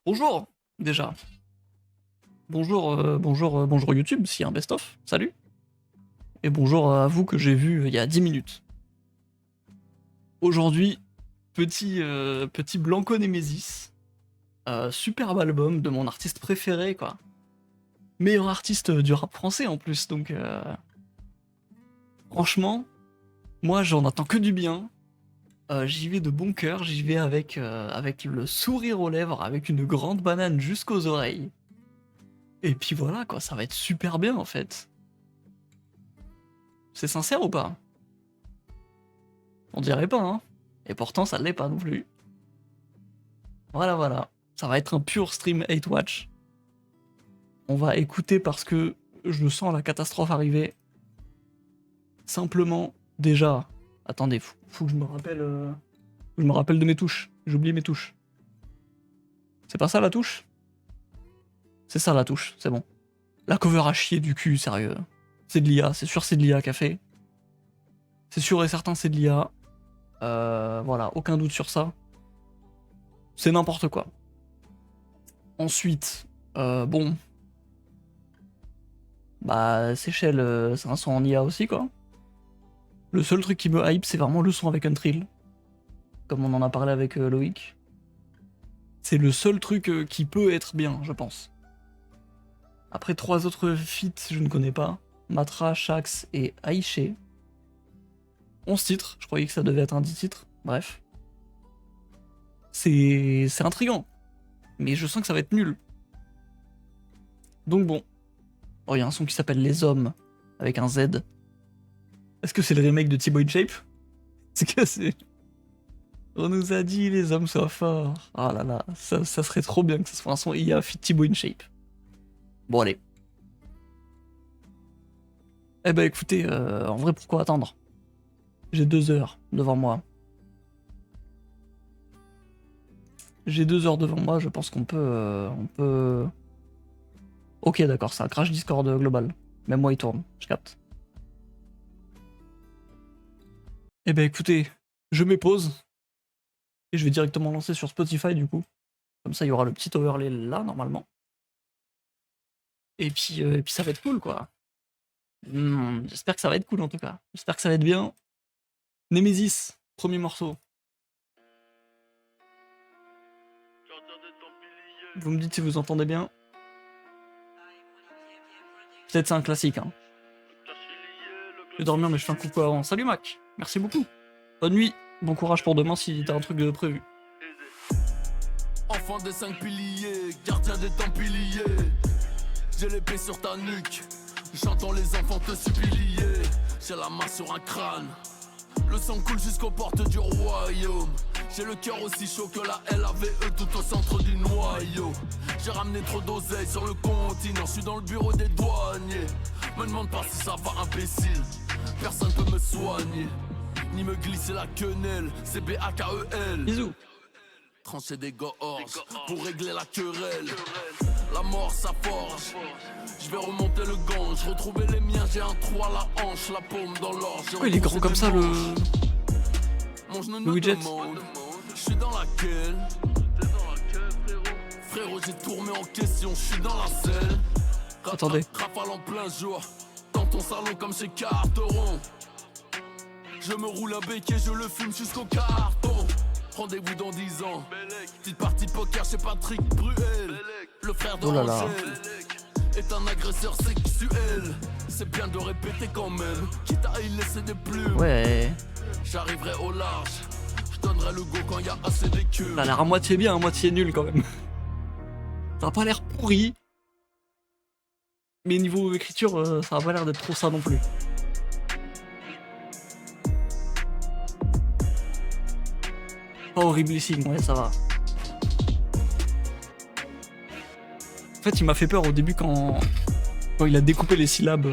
Bonjour, déjà. Bonjour, bonjour YouTube, s'il y a un best-of. Salut. Et bonjour à vous que j'ai vu il y a 10 minutes. Aujourd'hui, petit Blanco Nemesis. Superbe album de mon artiste préféré, quoi. Meilleur artiste du rap français en plus, donc franchement, moi j'en attends que du bien. J'y vais de bon cœur, j'y vais avec le sourire aux lèvres, avec une grande banane jusqu'aux oreilles. Et puis voilà, quoi, ça va être super bien en fait. C'est sincère ou pas? On dirait pas, hein. Et pourtant, ça l'est pas non plus. Voilà, voilà. Ça va être un pur stream 8 watch. On va écouter parce que je sens la catastrophe arriver. Simplement, déjà. Attendez, faut que je me rappelle. Je me rappelle de mes touches. J'ai oublié mes touches. C'est pas ça la touche? C'est ça la touche, c'est bon. La cover à chier du cul, sérieux. C'est de l'IA, c'est sûr c'est de l'IA qu'a fait. C'est sûr et certain c'est de l'IA. Voilà, aucun doute sur ça. C'est n'importe quoi. Ensuite, bon. Bah, Seychelles, c'est un son en IA aussi, quoi. Le seul truc qui me hype, c'est vraiment le son avec Untrill. Comme on en a parlé avec Loïc. C'est le seul truc qui peut être bien, je pense. Après, 3 autres feats, je ne connais pas. Matra, Shax et Aïché. 11 titres, je croyais que ça devait être un 10 titres. Bref. C'est intriguant. Mais je sens que ça va être nul. Donc bon. Oh, il y a un son qui s'appelle Les Hommes, avec un Z. Est-ce que c'est le remake de T-Boy Shape? C'est que c'est... On nous a dit les hommes soient forts. Ah là là, ça serait trop bien que ce soit un son IA fit Thibaut InShape. Bon allez. Eh ben écoutez, en vrai pourquoi attendre? J'ai 2 heures devant moi. J'ai 2 heures devant moi, je pense qu'on peut... on peut... Ok d'accord, c'est un crash Discord global. Même moi il tourne, je capte. Eh ben écoutez, je m'épose. Et je vais directement lancer sur Spotify du coup. Comme ça il y aura le petit overlay là normalement. Et puis ça va être cool quoi. J'espère que ça va être cool en tout cas. J'espère que ça va être bien. Nemesis, premier morceau. Vous me dites si vous entendez bien. Peut-être c'est un classique. Hein. Je vais dormir mais je fais un coucou avant. Salut Mac, merci beaucoup. Bonne nuit, bon courage pour demain si t'as un truc de prévu. Enfant des 5 piliers, gardien des Templiers. J'ai l'épée sur ta nuque, j'entends les enfants te supplier. J'ai la main sur un crâne, le sang coule jusqu'aux portes du royaume. J'ai le cœur aussi chaud que la LAVE tout au centre du noyau. J'ai ramené trop d'oseille sur le continent, je suis dans le bureau des douaniers. Me demande pas si ça va imbécile, personne peut me soigner, ni me glisser la quenelle, c'est BAKEL. Bisous. Trancher des gorges pour régler la querelle. La mort ça forge. Je vais remonter le gange, retrouver les miens, j'ai un trou à la hanche, la paume dans l'orge. Pourquoi il est grand comme ça le widget? Je suis dans laquelle? Frérot, j'ai tourné en question, je suis dans la selle. Attendez. Rafale en plein jour, dans ton salon comme chez Carteron. Je me roule un bec et je le fume jusqu'au carton. Rendez-vous dans 10 ans. Petite partie poker chez Patrick Bruel. Le frère de Angèle est un agresseur sexuel. C'est bien de répéter quand même, quitte à y laisser des plumes. Ouais. J'arriverai au large, je donnerai le go quand y a assez d'écumes. Ça a l'air à moitié bien, à moitié nul quand même. Ça a pas l'air pourri. Mais niveau écriture, ça a pas l'air d'être trop ça non plus. Pas horriblissime, ouais, ça va. En fait, il m'a fait peur au début quand il a découpé les syllabes.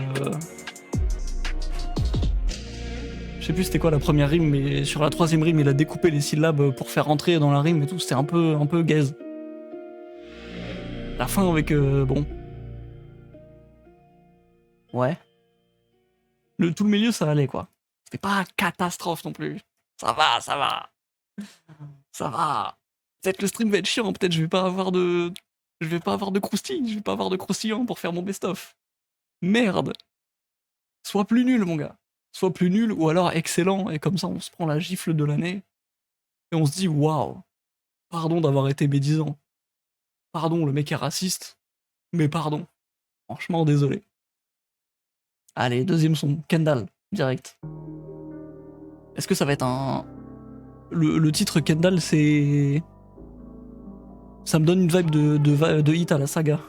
Je sais plus c'était quoi la première rime, mais sur la 3ème rime, il a découpé les syllabes pour faire rentrer dans la rime et tout. C'était un peu gaze. La fin avec bon. Ouais. Tout le milieu, ça allait quoi. C'était pas catastrophe non plus. Ça va, ça va. Ça va. Peut-être le stream va être chiant, peut-être je vais pas avoir de... Je vais pas avoir de croustille, je vais pas avoir de croustillant pour faire mon best-of. Merde. Sois plus nul, mon gars. Sois plus nul, ou alors excellent, et comme ça on se prend la gifle de l'année, et on se dit, waouh, pardon d'avoir été médisant. Pardon, le mec est raciste, mais pardon. Franchement, désolé. Allez, deuxième son, Kendall, direct. Est-ce que ça va être un... Le titre Kendall, c'est... Ça me donne une vibe de hit à la saga.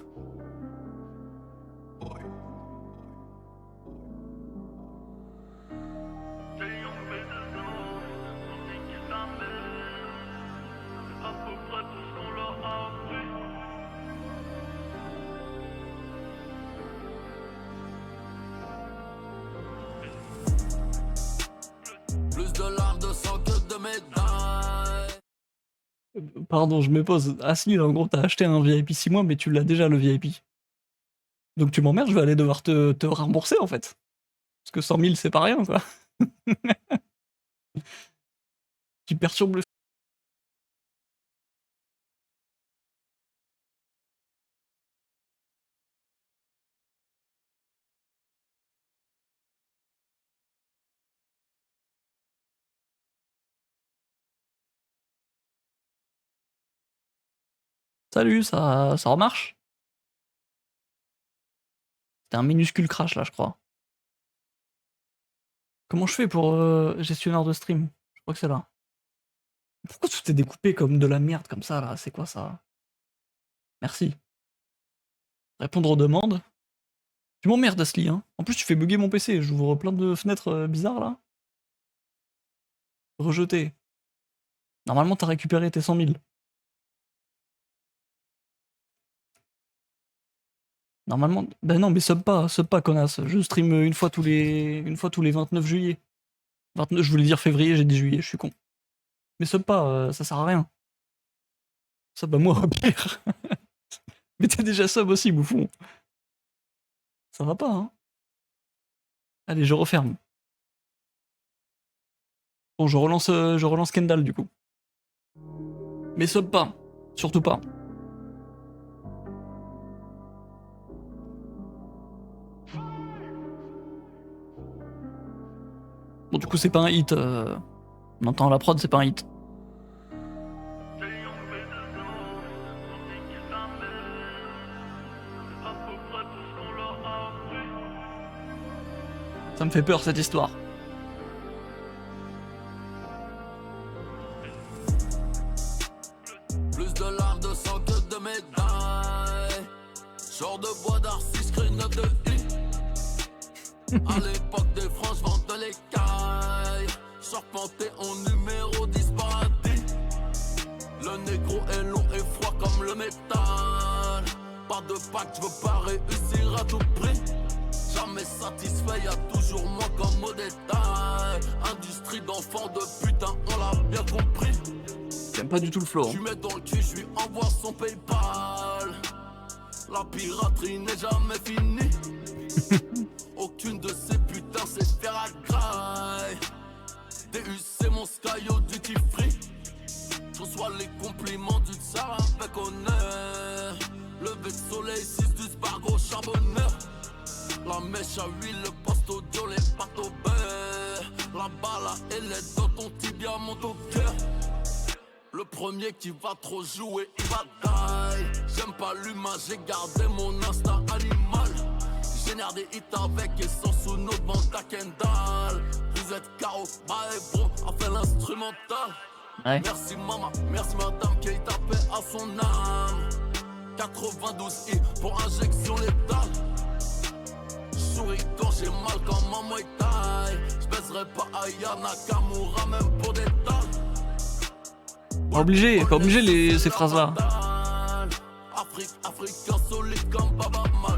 Plus de larmes de sang que de médailles. Pardon, je me pose. Asnil, en gros, t'as acheté un VIP 6 mois, mais tu l'as déjà le VIP. Donc tu m'emmerdes, je vais aller devoir te rembourser en fait. Parce que 100 000, c'est pas rien, quoi. Tu perturbes le... Salut, ça remarche? C'était un minuscule crash là, je crois. Comment je fais pour gestionnaire de stream? Je crois que c'est là. Pourquoi tout est découpé comme de la merde comme ça là? C'est quoi ça? Merci. Répondre aux demandes. Tu m'emmerdes, Asli, hein. En plus, tu fais bugger mon PC. J'ouvre plein de fenêtres bizarres là. Rejeté. Normalement, t'as récupéré tes 100 000. Normalement... Ben non, mais sub pas, connasse. Je stream une fois tous les 29 juillet. 29, je voulais dire février, j'ai dit juillet, je suis con. Mais sub pas, ça sert à rien. Sub à moi, au pire. Mais t'es déjà sub aussi, bouffon. Ça va pas, hein. Allez, je referme. Bon, je relance Kendall, du coup. Mais sub pas. Surtout pas. Bon, du coup, c'est pas un hit. On entend la prod, c'est pas un hit. Ça me fait peur, cette histoire. Plus de larmes de sang que de médailles. Genre de bois d'arcis, screen de I. À l'époque des franges, vente de l'écaille. Charpenté en numéro 10 paradis. Le négro est long et froid comme le métal. Pas de pack, je veux pas réussir à tout prix. Jamais satisfait, y'a toujours moins comme au détail. Industrie d'enfants de putain, on l'a bien compris. J'aime pas du tout le flow. Tu mets dans le cul, je lui envoie son PayPal. La piraterie n'est jamais finie. Aucune de ces putains sait faire à graille. DU c'est mon sky au duty free. Je reçois les compliments du tsar avec honneur. Levé de soleil, 6 du spargo charbonneur. La mèche à huile, le poste audio, les pâtes au beurre. La balle elle est dans ton tibia, monte au cœur. Le premier qui va trop jouer, il va die. J'aime pas l'humain, j'ai gardé mon instinct animal. Génère des hits avec et sans sous nos bandes à Kendall. Vous êtes Caro, bye bro, a fait l'instrumental. Ouais. Merci maman, merci madame qui tapé à son âme. 92 I pour injection létale. Souris quand j'ai mal comme un Muay Thai. J'baiserai pas Aya Nakamura même pour des dalles. Pas obligé ces phrases-là. Afrique, africain solide comme Baba Mal.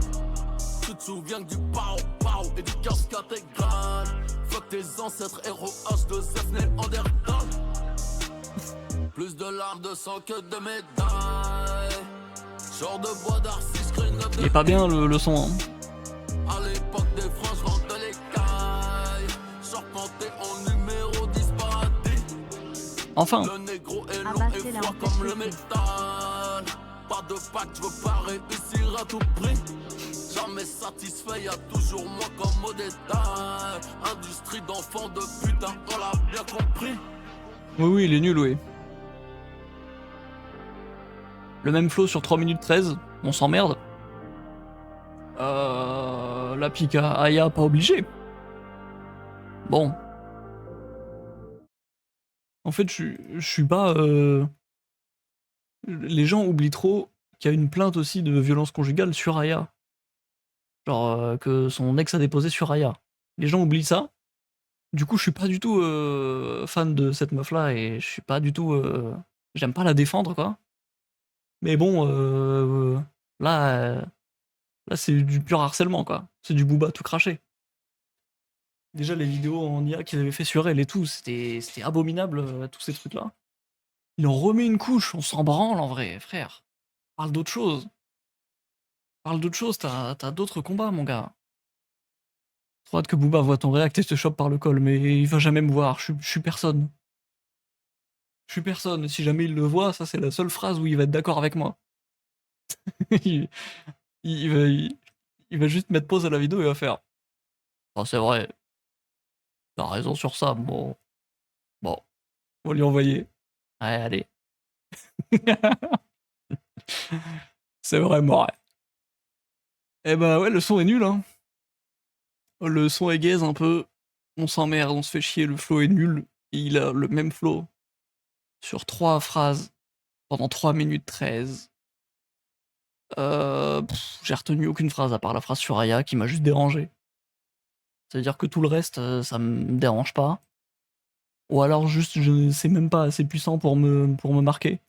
Tu te souviens du pao pao et du casque intégral. Fuck tes ancêtres héros H2F Néandertal. Plus de larmes de sang que de médailles. Genre de bois d'arcis, screen de... Il est pas bien le son, hein. À l'époque des franges, vente de l'écaille. Charpenté en numéro 10 paradis. Enfin. Le négro est long et froid comme le métal. Pas de pacte, je veux pas réussir à tout prix. Jamais satisfait, y'a toujours moi comme au détail. Industrie d'enfants de putain, on l'a bien compris. Oui, il est nul, oui. Le même flow sur 3 minutes 13, on s'emmerde. La Pika Aya, pas obligé. Bon. En fait, je suis pas... Les gens oublient trop qu'il y a une plainte aussi de violence conjugale sur Aya. Genre que son ex a déposé sur Aya. Les gens oublient ça. Du coup, je suis pas du tout fan de cette meuf-là et je suis pas du tout... J'aime pas la défendre, quoi. Mais bon, là c'est du pur harcèlement, quoi. C'est du Booba tout craché. Déjà, les vidéos en IA qu'ils avaient fait sur elle et tout, c'était abominable, tous ces trucs-là. Il en remet une couche, on s'en branle en vrai, frère. Parle d'autre chose. Parle d'autre chose, t'as d'autres combats, mon gars. Trop hâte que Booba voit ton react et te chope par le col, mais il va jamais me voir, je suis personne. Je suis personne, si jamais il le voit, ça c'est la seule phrase où il va être d'accord avec moi. il va juste mettre pause à la vidéo et va faire. Oh, c'est vrai. T'as raison sur ça, bon. Bon. On va lui envoyer. Ouais, allez. C'est vraiment vrai. Eh bah ouais, le son est nul, hein. Le son est gaze un peu. On s'emmerde, on se fait chier, le flow est nul. Et il a le même flow sur 3 phrases pendant 3 minutes 13. J'ai retenu aucune phrase à part la phrase sur Aya qui m'a juste dérangé. C'est-à-dire que tout le reste, ça me dérange pas. Ou alors juste, c'est même pas assez puissant pour me marquer.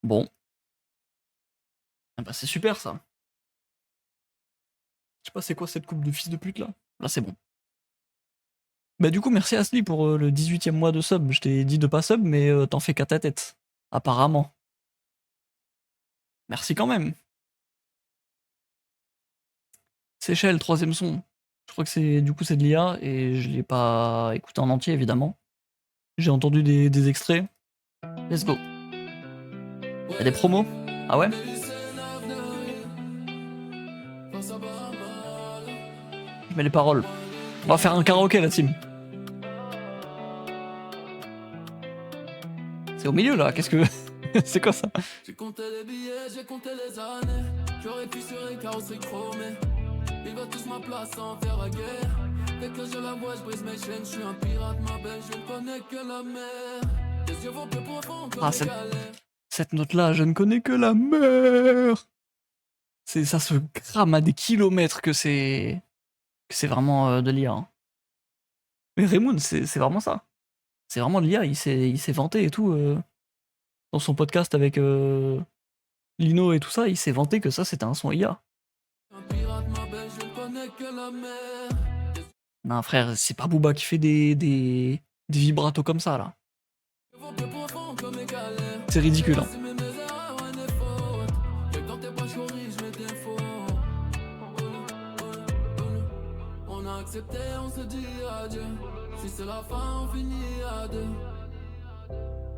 Bon. Ah bah c'est super ça. Je sais pas c'est quoi cette coupe de fils de pute là. Là c'est bon. Bah du coup merci Asli pour le 18e mois de sub. Je t'ai dit de pas sub mais t'en fais qu'à ta tête. Apparemment. Merci quand même. Seychelles, 3ème son. Je crois que c'est du coup c'est de l'IA et je l'ai pas écouté en entier évidemment. J'ai entendu des extraits. Let's go. Y'a des promos? Ah ouais? Je mets les paroles. On va faire un karaoké la team. C'est au milieu là, qu'est-ce que... C'est quoi ça? J'ai compté les billets, j'ai compté les années. J'aurais pu sur les carrosseries chromées. Ils veulent tous ma place sans faire la guerre. Dès que je la vois, je brise mes chaînes. Je suis un pirate, ma belle, je ne connais que la mer. Tes yeux vont plus profond comme les galets. Cette note-là, je ne connais que la mer. Ça se crame à des kilomètres que c'est vraiment de l'IA. Hein. Mais Raymond, c'est vraiment ça. C'est vraiment de l'IA, il s'est vanté et tout. Dans son podcast avec Lino et tout ça, il s'est vanté que ça c'était un son IA. Non frère, c'est pas Booba qui fait des vibratos comme ça là. C'est ridicule. Hein. On a accepté, on se dit adieu. Si c'est la fin, on finit à deux.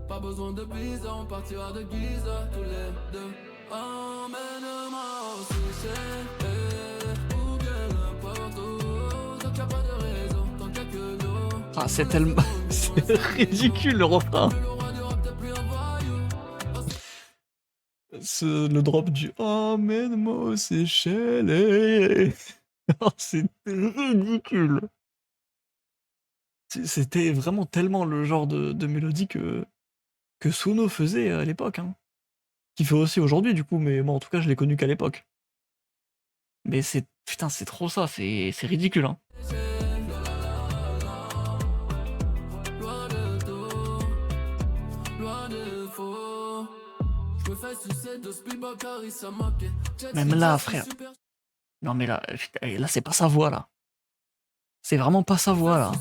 Pas besoin de visa, on partira de Giza tous les deux. Emmène-moi au Seychelles ou bien n'importe où. Tant qu'il y a pas de raison, tant qu'il y a que nous. Ah c'est tellement... c'est ridicule le refrain. Le drop du emmène-moi au Seychelles. Oh, c'est ridicule. C'était vraiment tellement le genre de mélodie que Suno faisait à l'époque. Hein. Qu'il fait aussi aujourd'hui du coup, mais bon en tout cas je l'ai connu qu'à l'époque. Mais c'est... Putain c'est trop ça, c'est ridicule. Hein. Même là frère. Non mais là c'est pas sa voix là. C'est vraiment pas sa voix là.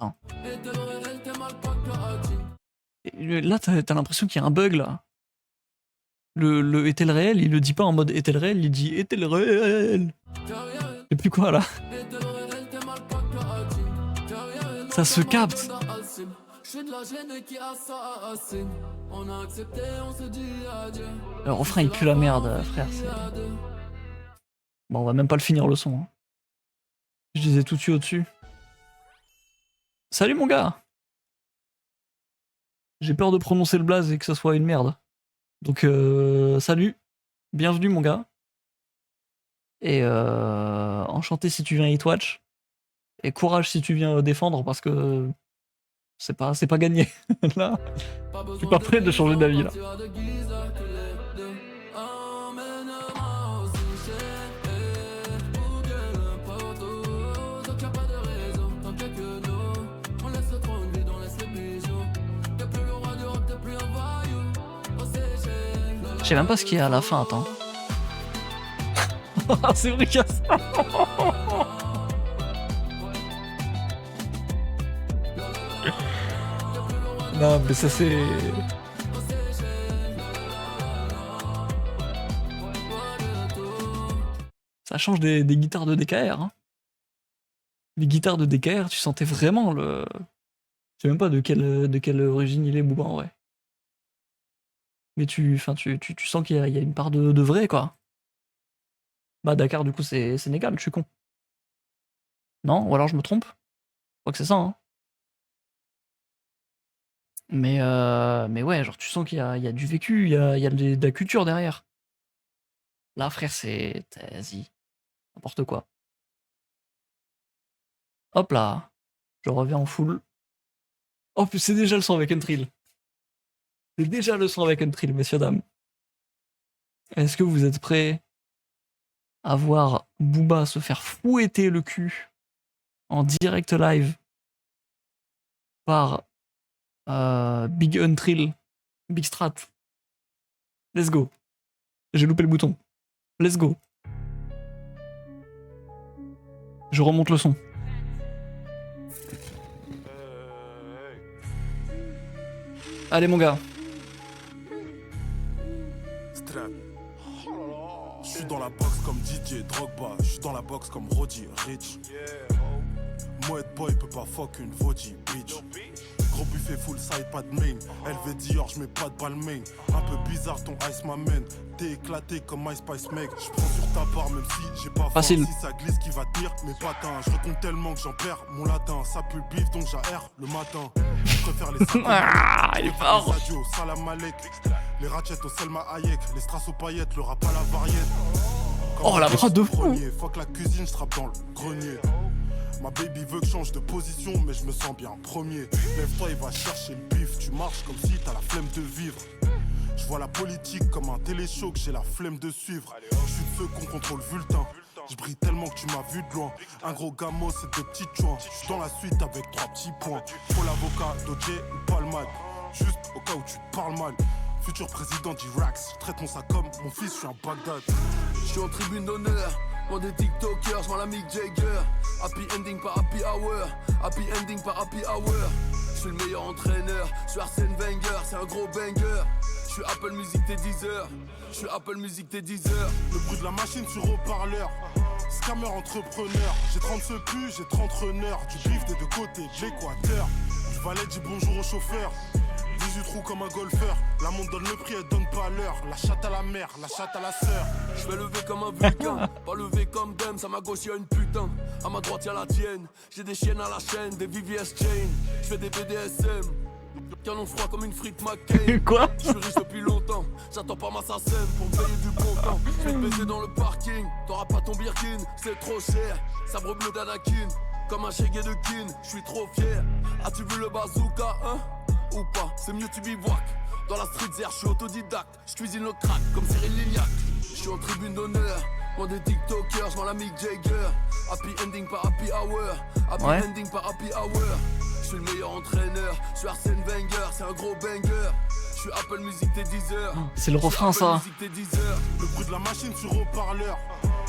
Non. Et là, t'as l'impression qu'il y a un bug là. Le est-elle réel, il le dit pas en mode est-elle réel, il dit est-elle réel. Et puis quoi là? Ça se capte. Le refrain il pue la merde, frère. Bon, on va même pas le finir le son. Hein. Je les ai tout tués au-dessus. Salut mon gars! J'ai peur de prononcer le blaze et que ça soit une merde. Donc, salut. Bienvenue mon gars. Et enchanté si tu viens Hitwatch. Et courage si tu viens défendre parce que c'est pas gagné. Là, je suis pas prêt de changer d'avis là. Je sais même pas ce qu'il y a à la fin, attends. C'est vrai qu'il y a ça. Non, mais ça c'est... Ça change des guitares de DKR. Hein. Les guitares de DKR, tu sentais vraiment le... Je sais même pas de quelle origine il est, Booba, en vrai. Mais tu sens qu'il y a une part de vrai, quoi. Bah Dakar, du coup, c'est Sénégal, je suis con. Non? Ou alors je me trompe? Je crois que c'est ça, hein. Mais ouais, genre tu sens qu'il y a du vécu, il y a de la culture derrière. Là, frère, c'est... Vas-y. N'importe quoi. Hop là. Je reviens en full. Oh, puis c'est déjà le son avec Untrill. C'est déjà le son avec Untrill, messieurs, dames. Est-ce que vous êtes prêts à voir Booba se faire fouetter le cul en direct live par Big Untrill, Big Strat? Let's go. J'ai loupé le bouton. Let's go. Je remonte le son. Allez mon gars. Je suis dans la box comme DJ Drogba, je suis dans la box comme Roddy Rich. Moed boy peut pas fuck une Vodi bitch. Gros buffet full side, pas de main. LV Dior, j'mets pas de balmain. Un peu bizarre ton ice m'amène. T'es éclaté comme MySpace mec. J'prends sur ta part même si j'ai pas facile. Si ça glisse qui va tenir mes patins. Je retourne tellement que j'en perds mon latin. Ça pue le bif donc j'aère le matin. Je préfère les Ah, il est fort. les adios, salam alek. Les ratchets au Selma Hayek. Les strass aux paillettes, le rap à la variette. Oh la prod de fou. Fuck la cuisine, j'trappe dans le grenier. Ma baby veut que je change de position, mais je me sens bien premier. Lève-toi, il va chercher le bif. Tu marches comme si t'as la flemme de vivre. Je vois la politique comme un téléshow que j'ai la flemme de suivre. Je suis de ceux qu'on contrôle vultin. Je brille tellement que tu m'as vu de loin. Un gros gamo, c'est deux petits joints. Je suis dans la suite avec 3 petits points. Faut l'avocat, Dodge ou Palmade. Juste au cas où tu parles mal. Futur président d'Irax, je traite mon sac comme mon fils, je suis un Bagdad. Je suis en tribune d'honneur, moi des TikTokers, je vois la Mick Jagger. Happy ending par happy hour, happy ending par happy hour. Je suis le meilleur entraîneur, je suis Arsène Wenger, c'est un gros banger. Je suis Apple Music t'es 10 heures, je suis Apple Music t'es 10 heures. Le bruit de la machine sur haut-parleur. Scammer entrepreneur, j'ai 30 secours, j'ai 30 runners. Du bif des deux côtés de l'équateur. Du valet dit bonjour au chauffeur. 18 trous comme un golfeur. La montre donne le prix, elle donne pas l'heure. La chatte à la mère, la chatte à la sœur. Je vais lever comme un vulcain, pas lever comme Dems. À ma gauche y'a une putain, à ma droite y'a la tienne. J'ai des chiennes à la chaîne, des VVS chain. Je fais des BDSM, canon froid comme une frite McCain. Quoi? Je suis riche depuis longtemps, j'attends pas ma SACEM pour me payer du bon temps. Je vais te baiser dans le parking, t'auras pas ton Birkin, c'est trop cher. Sabre bleu d'Anakin, comme un Shaggy de Kin, je suis trop fier. As-tu vu le bazooka, hein? Ou pas, c'est mieux tu bivouac. Dans la street zère, je suis autodidacte. Je cuisine le crack comme Cyril Lignac. Je suis en tribune d'honneur, moi des TikTokers, je vois la Mick Jagger. Happy ending par happy hour, happy ending par happy hour. Je suis le meilleur entraîneur, je suis Arsène Wenger, c'est un gros banger. Je suis Apple Music t'es 10 heures. C'est le refrain ça. Le bruit de la machine sur haut-parleur.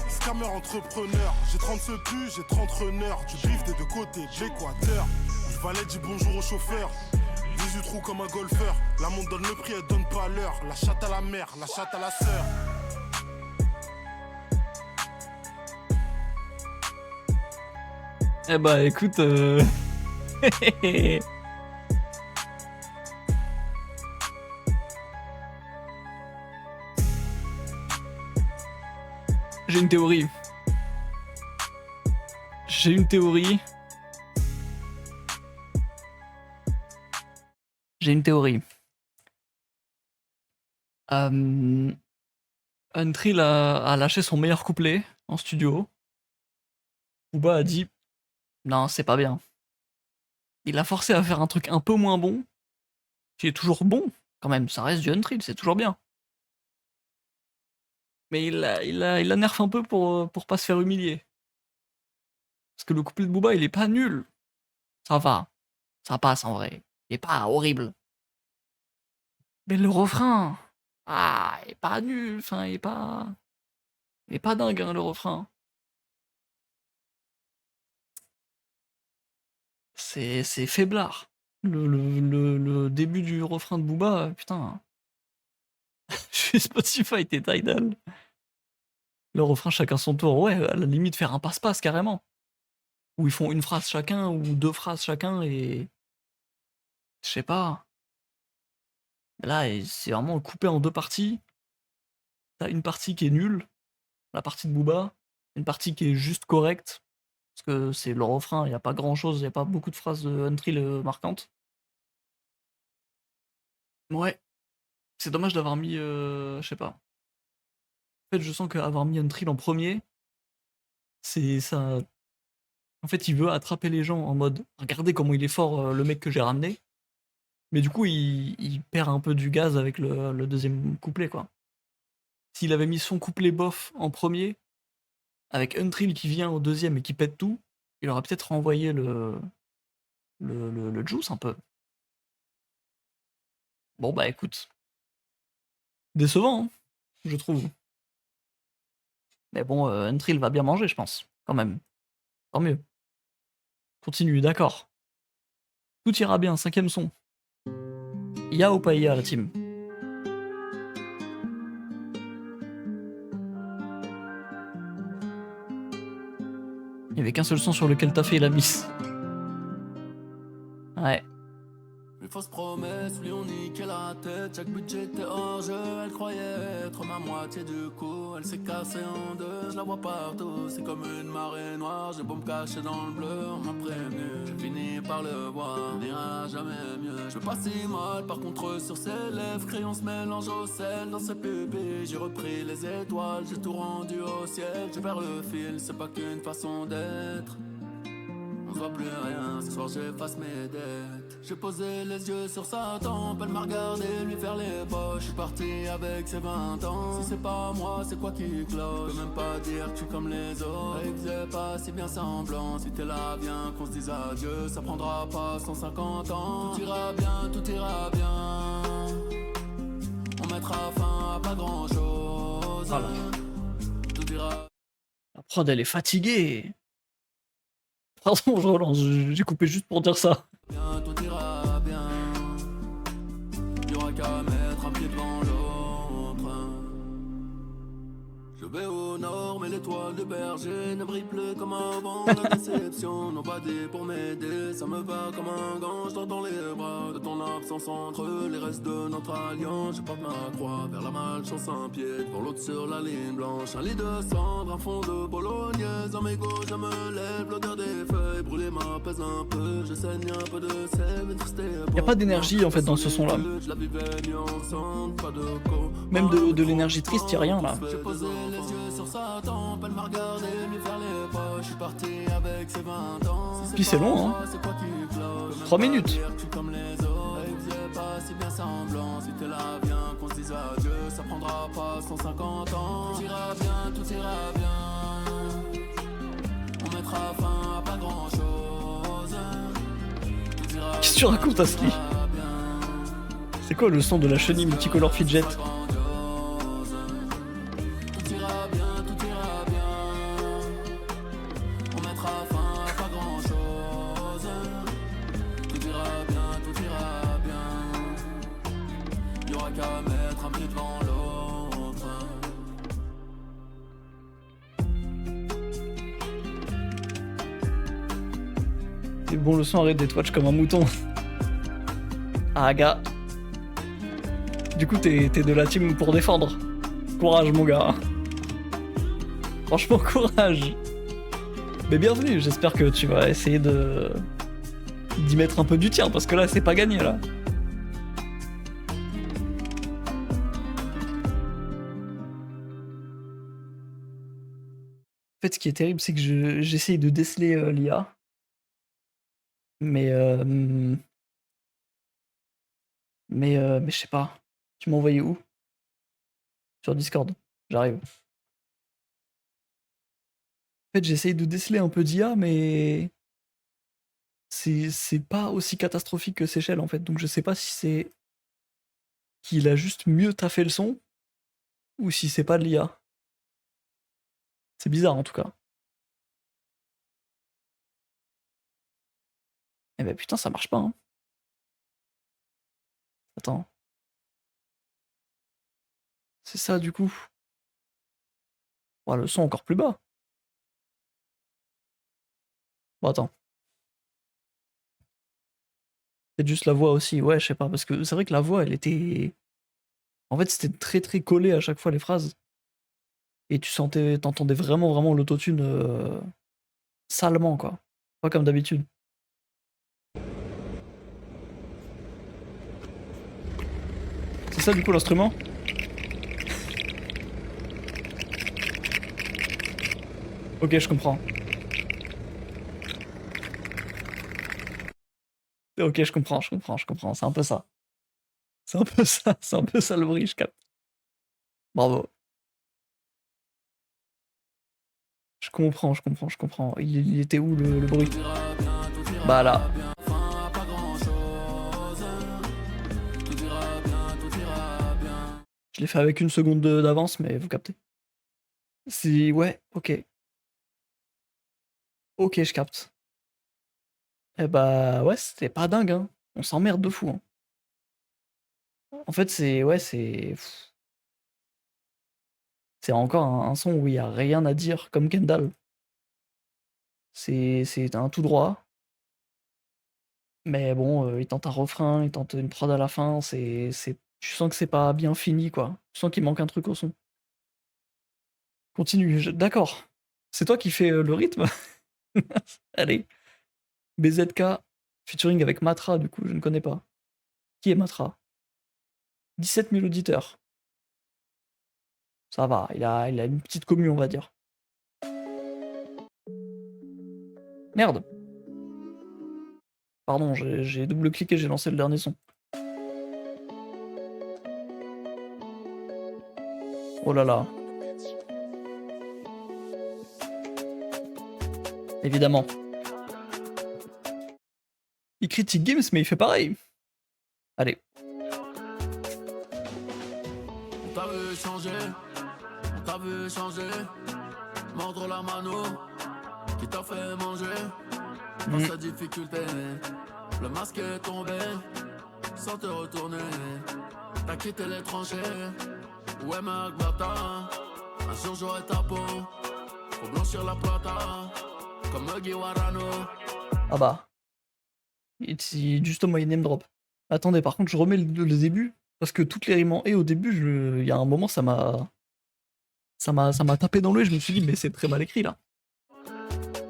Scammer entrepreneur, j'ai 30 secours, j'ai 30 runners. Du bif des deux côtés de l'équateur. Du Valet dit bonjour au chauffeur. 18 trous comme un golfeur. La montre donne le prix, elle donne pas l'heure. La chatte à la mère, la chatte à la sœur. Eh bah écoute, j'ai une théorie. J'ai une théorie. J'ai une théorie. Untrill a lâché son meilleur couplet en studio. Booba a dit non, c'est pas bien. Il a forcé à faire un truc un peu moins bon, qui est toujours bon, quand même, ça reste du Untrill, c'est toujours bien. Mais il la nerf un peu pour pas se faire humilier. Parce que le couplet de Booba, il est pas nul. Ça va. Ça passe en vrai. Il est pas horrible. Mais le refrain, il est pas nul. Enfin, il est pas dingue, hein, le refrain. C'est faiblard. Le début du refrain de Booba, putain. Je suis Spotify, t'es Tidal. Le refrain chacun son tour, ouais, à la limite faire un passe-passe carrément. Où ils font une phrase chacun ou deux phrases chacun et. Je sais pas. Là, c'est vraiment coupé en deux parties. T'as une partie qui est nulle, la partie de Booba, une partie qui est juste correcte, parce que c'est le refrain, il n'y a pas grand chose, il n'y a pas beaucoup de phrases de Untrill marquantes. Ouais, c'est dommage d'avoir mis. Je sais pas. En fait, je sens qu'avoir mis Untrill en premier, c'est ça. En fait, il veut attraper les gens en mode regardez comment il est fort, le mec que j'ai ramené. Mais du coup, il perd un peu du gaz avec le deuxième couplet, quoi. S'il avait mis son couplet bof en premier, avec Untrill qui vient au deuxième et qui pète tout, il aurait peut-être renvoyé le juice un peu. Bon bah écoute. Décevant, hein, je trouve. Mais bon, Untrill va bien manger, je pense, quand même. Tant mieux. Continue, d'accord. Tout ira bien, 5ème son. Ya ou pas ya, la team? Il n'y avait qu'un seul son sur lequel t'as fait la miss. Ouais. Les fausses promesses, lui on niquait la tête. Chaque budget était hors jeu. Elle croyait être ma moitié du coup. Elle s'est cassée en deux, je la vois partout. C'est comme une marée noire. J'ai beau me cacher dans le bleu, on m'a prévenu. J'ai fini par le voir, on n'ira jamais mieux. Je veux pas si mal, par contre sur ses lèvres, crayon se mélange au sel dans ses pupilles. J'ai repris les étoiles, j'ai tout rendu au ciel. J'ai vers le fil, c'est pas qu'une façon d'être. On se voit plus rien, ce soir j'efface mes dettes. J'ai posé les yeux sur sa tempe, elle m'a regardé lui faire les poches. Je suis parti avec ses 20 ans. Si c'est pas moi, c'est quoi qui cloche? Je peux même pas dire que je suis comme les autres. Elle faisait pas si bien semblant. Si t'es là, viens qu'on se dise adieu. Ça prendra pas 150 ans. Tout ira bien, tout ira bien. On mettra fin à pas grand chose. Voilà. Tout ira. La prod, elle est fatiguée. Pardon, je relance, j'ai coupé juste pour dire ça. Bien, tout ira bien. Y'aura qu'à mettre un pied devant l'autre. Je vais au nord, mais l'étoile de berger ne brille plus comme avant. La déception n'ont pas dit pour m'aider. Ça me va comme un gant, je dors dans les bras de ton absence entre les restes de notre alliance. Je porte ma croix vers la malchance un pied pour l'autre sur la ligne blanche. Un lit de cendre, un fond de bolognaise. À mes gauches, je me lève, l'odeur des feuilles brûlées m'apaise un peu. Je saigne un peu de sel, mais triste. Y a pas d'énergie en fait dans ce son là. Même de l'énergie triste, y'a rien là. J'ai posé les yeux sur sa tempe, elle m'a regardé lui faire les poches. Je suis parti avec ses 20 ans. Puis c'est long, hein. 3 minutes. Comme les autres, elle faisait pas si bien semblant. Si t'es là, viens qu'on se dise adieu. Ça prendra pas 150 ans. Tout ira bien, tout ira bien. On mettra fin à pas grand chose. Qu'est-ce que tu racontes, Asli? C'est quoi le son de la chenille multicolore fidget? mettre un pied devant l'autre. C'est bon, le son arrête d'être watch comme un mouton. Ah, gars. Du coup, t'es de la team pour défendre. Courage, mon gars. Franchement, courage. Mais bienvenue, j'espère que tu vas essayer d'y mettre un peu du tien, parce que là, c'est pas gagné, là. En fait, ce qui est terrible, c'est que j'essaye de déceler l'IA. Mais je sais pas. Tu m'as envoyé où? Sur Discord. J'arrive. En fait, j'essaye de déceler un peu d'IA, mais c'est pas aussi catastrophique que Seychelles, en fait. Donc je sais pas si c'est qu'il a juste mieux taffé le son, ou si c'est pas de l'IA. C'est bizarre, en tout cas. Eh ben putain, ça marche pas, hein. Attends. C'est ça, du coup. Oh, le son encore plus bas. Bon, attends. C'est juste la voix aussi. Ouais, je sais pas, parce que c'est vrai que la voix, elle était... En fait, c'était très très collé à chaque fois, les phrases. Et t'entendais vraiment l'autotune salement, quoi. Pas comme d'habitude. C'est ça, du coup, l'instrument? Ok, je comprends. Ok, je comprends. C'est un peu ça. C'est un peu ça le bruit, je capte. Bravo. Je comprends. Il était où le bruit? Bah là. Je l'ai fait avec une seconde d'avance, mais vous captez. Si, ouais, ok. Ok, je capte. Eh bah ouais, c'était pas dingue, hein. On s'emmerde de fou, hein. En fait, c'est encore un son où il y a rien à dire, comme Kendall. C'est un tout droit. Mais bon, il tente un refrain, il tente une prod à la fin, tu sens que c'est pas bien fini, quoi. Tu sens qu'il manque un truc au son. Continue, d'accord. C'est toi qui fais le rythme? Allez. BZK, featuring avec Matra, du coup, je ne connais pas. Qui est Matra? 17 000 auditeurs. Ça va, il a une petite commu, on va dire. Merde. Pardon, j'ai double-cliqué, j'ai lancé le dernier son. Oh là là. Évidemment. Il critique Gims, mais il fait pareil. Allez. On t'a vu changer, mordre la mano, qui t'a fait manger, dans sa difficulté, le masque est tombé, sans te retourner, t'as quitté les tranchées, ouais Marc Bata, un jour j'aurai ta peau, faut blanchir la plata, comme Huggy Warano. Ah bah. C'est juste au moyen name drop. Attendez, par contre, je remets le début, parce que toutes les rimes en « et » au début, il y a un moment, ça m'a tapé dans l'œil, je me suis dit, mais c'est très mal écrit, là.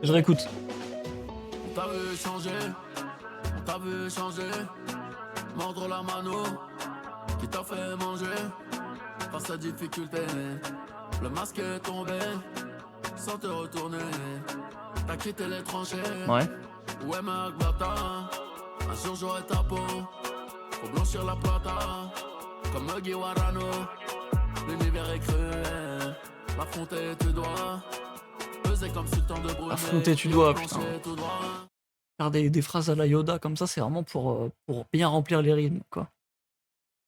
Je réécoute. On t'a vu changer, mordre la mano, qui t'a fait manger, face à difficulté, le masque est tombé, sans te retourner, t'as quitté les tranchées, Ouais. ouais Marc Bata, un jour j'aurai ta peau, faut blanchir la plata, comme Huggy Warano, l'univers est cruel, l'affronter tu dois, peser comme sultan de Brunei, Affronter tu dois, putain. Faire des phrases à la Yoda comme ça, c'est vraiment pour bien remplir les rimes, quoi.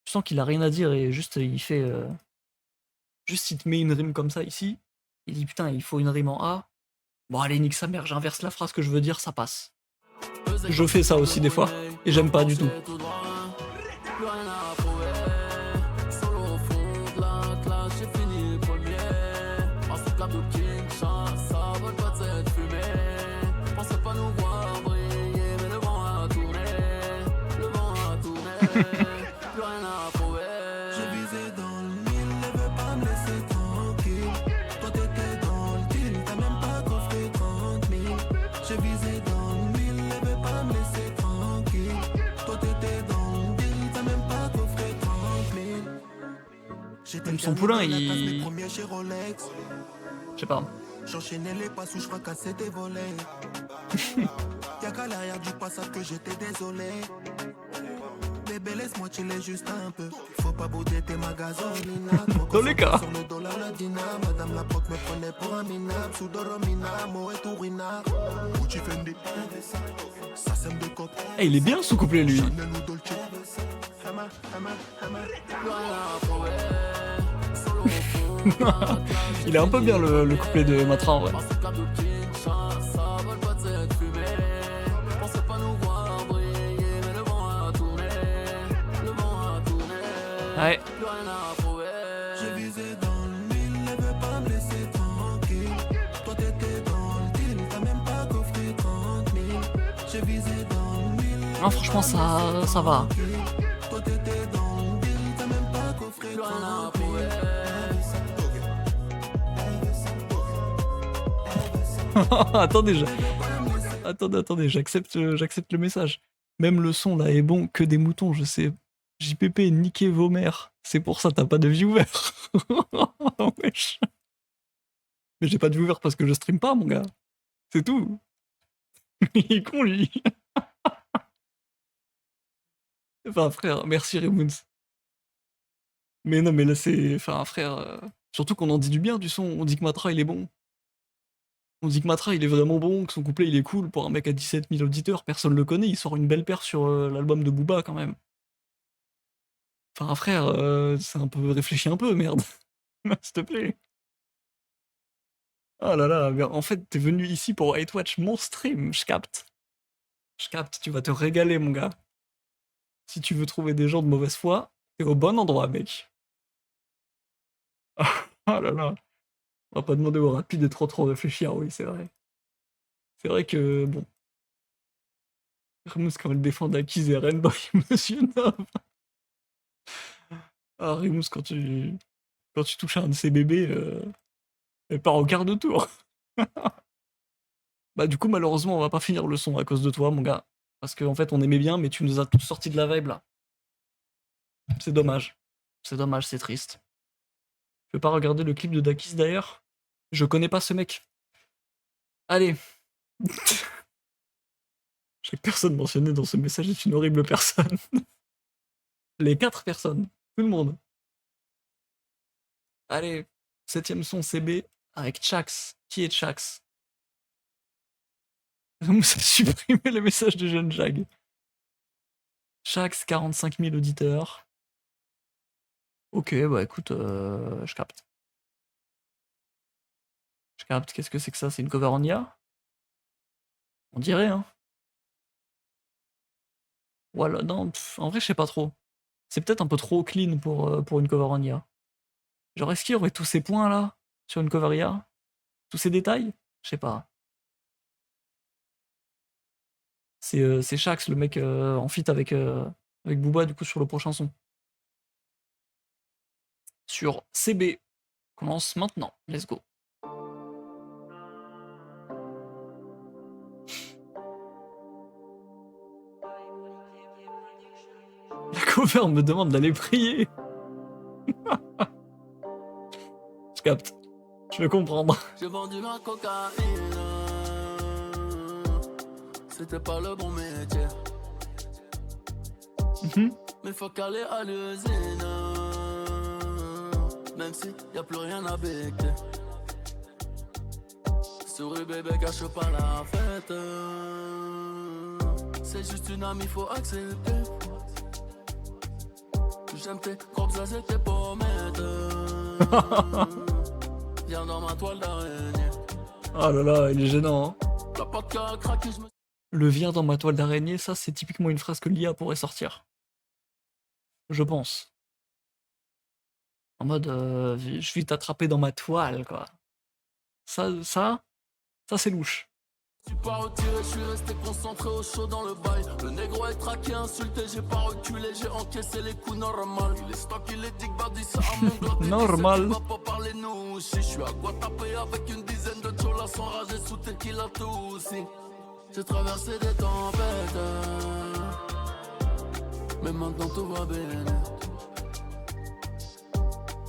Tu sens qu'il a rien à dire et juste il fait... Juste il te met une rime comme ça ici, il dit putain il faut une rime en A, bon allez nique sa mère, j'inverse la phrase que je veux dire, ça passe. Je fais ça aussi des fois, et j'aime pas du tout. plus rien à prouver. J'ai visé dans le mille, ne veux pas me laisser tranquille. Toi t'étais dans le deal, t'as même pas coffré 30 000. J'ai visé dans le mille, ne veux pas me laisser tranquille. Toi t'étais dans le deal, t'as même pas coffré 30 000. J'étais Même le son dernier poulain, dans la classe, mes il... premiers chez Rolex. Je sais pas. J'enchaînais les passes où je fracassais des volets. Y'a qu'à l'arrière du passage que j'étais désolé. Bébé, laisse-moi chiller juste un peu. Faut pas bouder tes magasolina. Dans les cas. Sur le dollar, le dinar. Madame la proc me prenait pour un minable. Sous Doromina, Moët ou Rina. Gucci Fendi. Ça sème de cop. Eh, il est bien ce couplet, lui. Chanel ou Dolce. Hammer, hammer, hammer. Plus rien à prouver. Solo au fond. Il est un peu bien le couplet de Matra en vrai. Dans ce club de Kinshasa, veulent pas de cette fumée. Pensez pas nous voir briller, mais le vent a tourné. Le vent a tourné. Ouais. Plus rien à prouver. J'ai visé dans le mille, ne veux pas me laisser tranquille. Toi t'étais dans le deal, t'as même pas coffré 30 000. J'ai visé dans le mille. Non, franchement, ça va. Toi t'étais dans le deal, t'as même pas coffré Plus rien 30 à 000. prouver. Attendez, j'accepte le message. Même le son là est bon, que des moutons, je sais. JPP, niquez vos mères. C'est pour ça t'as pas de viewer. Wesh. Mais j'ai pas de viewer parce que je stream pas, mon gars. C'est tout. Il est con, lui. Enfin, frère, merci Remoons. Mais non, mais là, c'est... Enfin, frère... Surtout qu'on en dit du bien du son. On dit que Matra, il est bon. On dit que Matra, il est vraiment bon, que son couplet, il est cool. Pour un mec à 17 000 auditeurs, personne le connaît. Il sort une belle paire sur l'album de Booba, quand même. Enfin, frère, c'est un peu... Réfléchis un peu, merde. S'il te plaît. Oh là là, mais en fait, t'es venu ici pour hate watch mon stream, je capte. Je capte, tu vas te régaler, mon gars. Si tu veux trouver des gens de mauvaise foi, t'es au bon endroit, mec. Oh là là. On va pas demander au rapide de trop réfléchir, oui, c'est vrai. C'est vrai que, bon. Remus, quand elle défend Akiz et Renboy, Monsieur Nov. Ah, Remus, quand tu touches à un de ces bébés, elle part au quart de tour. Bah, du coup, malheureusement, on va pas finir le son à cause de toi, mon gars. Parce qu'en fait, on aimait bien, mais tu nous as tous sortis de la vibe, là. C'est dommage. C'est dommage, c'est triste. Je vais pas regarder le clip de Dakis, d'ailleurs. Je connais pas ce mec. Allez. Chaque personne mentionnée dans ce message est une horrible personne. Les 4 personnes. Tout le monde. Allez. 7ème son CB avec Chax. Qui est Chax? Ça a supprimé le message de Jeune Jag. Chax, 45 000 auditeurs. Ok, bah écoute, je capte. Je capte, qu'est-ce que c'est que ça? C'est une cover en IA? On dirait, hein. Voilà, non, en vrai, je sais pas trop. C'est peut-être un peu trop clean pour une cover en IA. Genre, est-ce qu'il y aurait tous ces points là sur une cover IA? Tous ces détails? Je sais pas. C'est Shax, le mec en feat avec Booba, du coup, sur le prochain son. Sur CB. Commence maintenant. Let's go. La cover me demande d'aller prier. Je capte. Je vais comprendre. J'ai vendu la cocaïne. C'était pas le bon métier. Mais faut qu'aller à l'usine. Même si y a plus rien à becquer. Souris bébé, cache pas la fête. C'est juste une amie, faut accepter. J'aime tes crocs, ça c'est tes pommettes. Viens dans ma toile d'araignée. Oh là là, il est gênant. Hein. La porte qui a craqué, je me... Le viens dans ma toile d'araignée, ça c'est typiquement une phrase que l'IA pourrait sortir. Je pense. En mode, je vais t'attraper dans ma toile, quoi. Ça c'est louche. Je suis pas retiré, je suis resté concentré au chaud dans le bail. Le négro est traqué, insulté, j'ai pas reculé, j'ai encaissé les coups normales. Il est stock, il est dick, dit ça à mon glock. Normal. Va pas parler nous, je suis à Guatapé avec une dizaine de cholas enragés sous tequila tout aussi. J'ai traversé des tempêtes, mais maintenant tout va bien.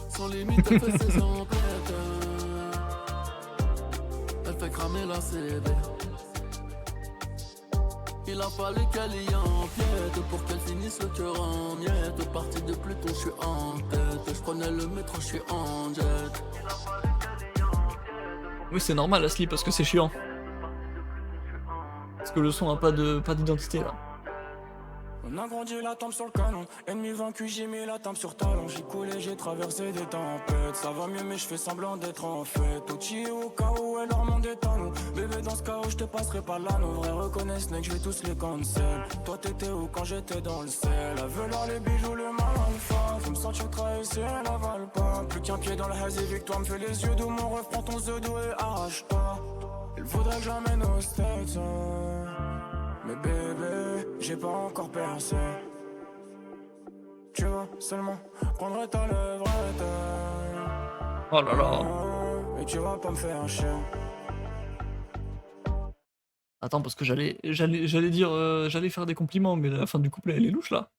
Sans limite, elle fait ses emplettes. Elle fait cramer la CB. Il a fallu qu'elle y empiète pour qu'elle finisse le cœur en miettes. Parti de Pluton, je suis en tête. Je prenais le métro, je suis en jet. Oui, c'est normal, Asli, parce que c'est chiant. Parce que le son a pas d'identité, là. On a grandi la tempe sur le canon. Ennemi vaincu, j'ai mis la tempe sur talon. J'ai coulé, j'ai traversé des tempêtes. Ça va mieux, mais je fais semblant d'être en fête. Outil au cas où elle leur monde est à nous. Bébé, dans ce cas où je te passerai par là. Nos vrais reconnaissent, que je vais tous les cancel. Toi, t'étais où quand j'étais dans le sel? Elle veut leur les bijoux, le mal alpha. Faut me sentir trahissé, elle avale pas. Plus qu'un pied dans le hazy, victoire me fait les yeux d'eau. Mon ref, prends ton doux et arrache-toi. Il faudrait que j'emmène aux States. Mais bébé, j'ai pas encore percé. Tu vois seulement prendre ta levrette. Oh là là. Et tu vas pas me faire chier. Attends, parce que j'allais dire, j'allais faire des compliments, mais la fin du couplet, elle est louche, là.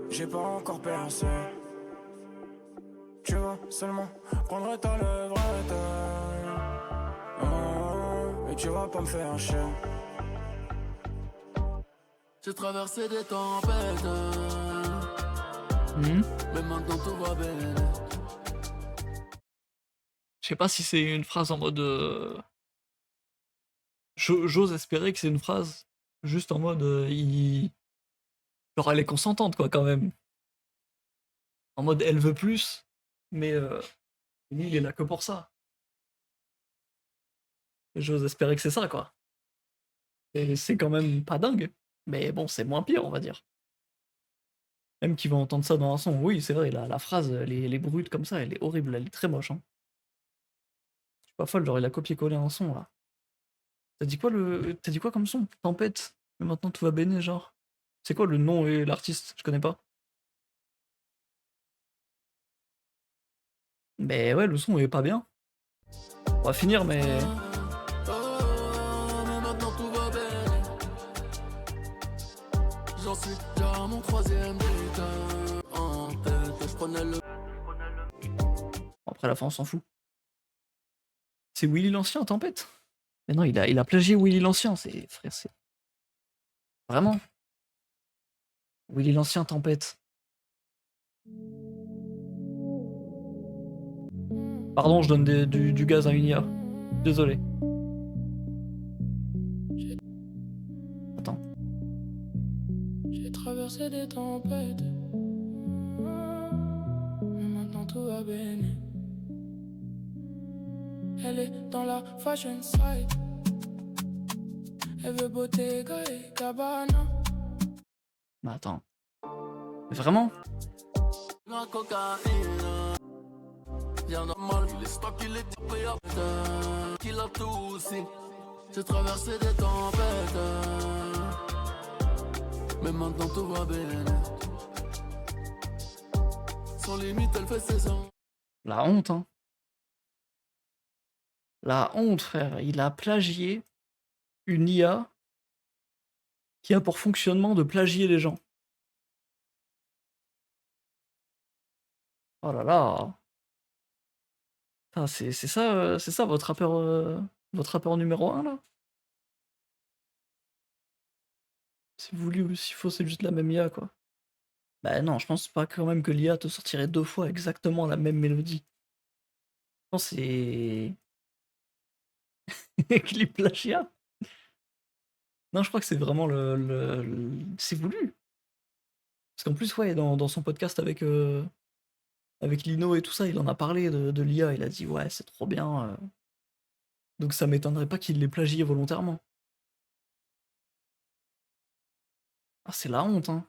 J'ai pas encore percé. Tu vois seulement prendre ta levrette. Et tu vas pas me faire chier. J'ai traversé des tempêtes, mais maintenant tout va bien. Je sais pas si c'est une phrase en mode... J'ose espérer que c'est une phrase juste en mode... Genre, elle est consentante, quoi, quand même. En mode, elle veut plus, mais lui, il est là que pour ça. J'ose espérer que c'est ça, quoi. Et c'est quand même pas dingue. Mais bon, c'est moins pire, on va dire. Même qu'ils vont entendre ça dans un son. Oui, c'est vrai, la phrase, elle est brute comme ça, elle est horrible, elle est très moche. Hein. Je suis pas folle, genre il a copié-collé un son, là. T'as dit quoi comme son? Tempête. Mais maintenant tout va béné, genre. C'est quoi le nom et l'artiste? Je connais pas. Mais ouais, le son est pas bien. On va finir, mais... Mais maintenant tout va bien. J'en suis déjà à mon troisième bulletin en tête. Je prenais le... Après la fin, on s'en fout. C'est Willy l'Ancien, Tempête? Mais non, il a plagié Willy l'Ancien, c'est... Frère, c'est... Vraiment? Willy l'Ancien, Tempête. Pardon, je donne du gaz à une IA. Désolé. Attends. J'ai traversé des tempêtes. Mais maintenant tout va bien. Elle est dans la fashion side. Elle veut Bottega et Gabbana. Mais attends. Mais vraiment? La cocaïne. Bien normal, il est stock, il est typé à putain. Qu'il a tout aussi. J'ai traversé des tempêtes. Mais maintenant tout va bien. Sans limite, elle fait ses ans. La honte, hein. La honte, frère. Il a plagié une IA qui a pour fonctionnement de plagier les gens. Oh là là. Ah, c'est ça votre rappeur numéro 1 là? Si vous voulez ou s'il faut, c'est juste la même IA quoi. Bah non, je pense pas quand même que l'IA te sortirait 2 fois exactement la même mélodie. Je pense que c'est... Clip plagiat? Non, je crois que c'est vraiment c'est voulu. Parce qu'en plus, ouais, dans son podcast avec Lino et tout ça, il en a parlé de l'IA, il a dit ouais, c'est trop bien. Donc ça m'étonnerait pas qu'il l'ait plagié volontairement. Ah, c'est la honte, hein.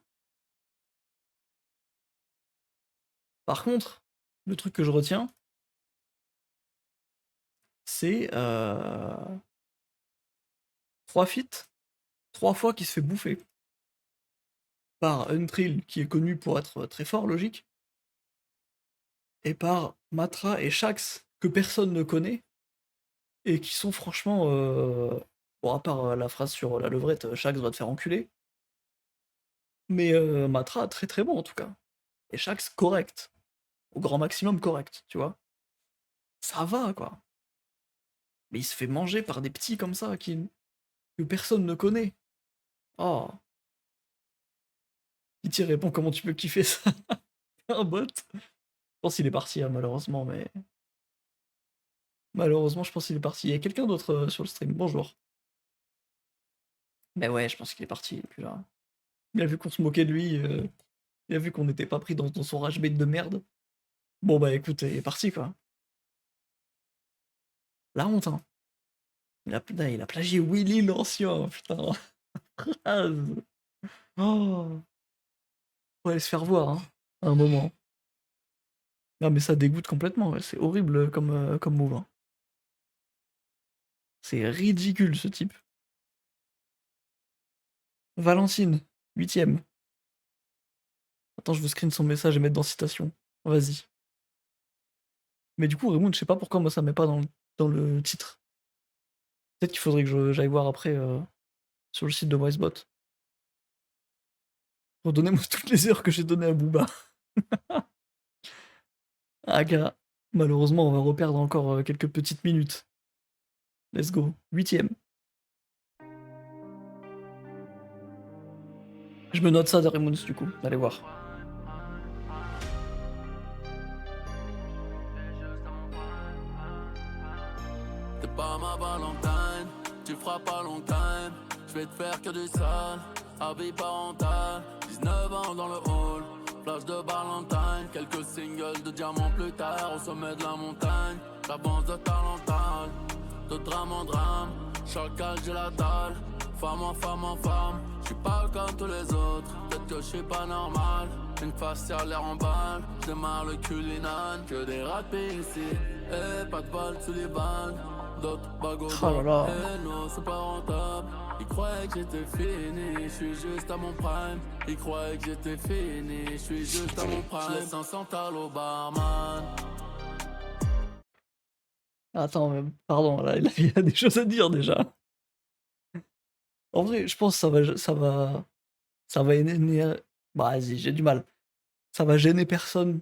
Par contre, le truc que je retiens, c'est 3 feats, 3 fois qu'il se fait bouffer. Par Untrill, qui est connu pour être très fort, logique. Et par Matra et Shax, que personne ne connaît. Et qui sont franchement... Bon, à part la phrase sur la levrette, Shax va te faire enculer. Mais Matra, très très bon en tout cas. Et Shax, correct. Au grand maximum, correct, tu vois. Ça va, quoi. Mais il se fait manger par des petits comme ça, que personne ne connaît. Oh. Kitty répond comment tu peux kiffer ça. Un bot. Je pense qu'il est parti, hein, malheureusement, mais... Malheureusement, je pense qu'il est parti. Il y a quelqu'un d'autre sur le stream. Bonjour. Mais ouais, je pense qu'il est parti. Et puis là, il a vu qu'on se moquait de lui. Il a vu qu'on n'était pas pris dans son rage bait de merde. Bon bah écoute, il est parti quoi. La honte, hein. Il a plagié Willy l'ancien, putain. Phrase. Oh. Faut aller se faire voir, hein, à un moment. Non mais ça dégoûte complètement, ouais. C'est horrible comme move. Hein. C'est ridicule ce type. Valentine, 8ème. Attends, je veux screen son message et mettre dans citation. Vas-y. Mais du coup, Raymond, je sais pas pourquoi moi ça met pas dans le titre. Peut-être qu'il faudrait que j'aille voir après sur le site de Wisebot. Redonnez-moi toutes les heures que j'ai données à Booba. Ah gars, malheureusement on va reperdre encore quelques petites minutes. Let's go, 8ème. Je me note ça de Raymond du coup, allez voir. T'es pas ma Valentine, tu feras pas long time. Je vais te faire que du sale, avis parental. 19 ans dans le hall, flash de Valentine. Quelques singles de diamants plus tard, au sommet de la montagne. J'avance de talental, de drame en drame. Chacal, j'ai la dalle, femme en femme en femme. J'suis pas comme tous les autres, peut-être que j'suis pas normal. Une faciale l'air en balle, j'démarre le culinane. Que des ratés ici, et pas de balles sous les balles. D'autres bagos hello, c'est pas rentable. Ils croyaient que j'étais fini, j'suis juste à mon prime. Ils croyaient que j'étais fini, j'suis juste à mon prime. J'laisse un central au barman. Attends, mais pardon, là, il y a des choses à dire déjà. En vrai, je pense que ça va énerver. Bah, vas-y, j'ai du mal. Ça va gêner personne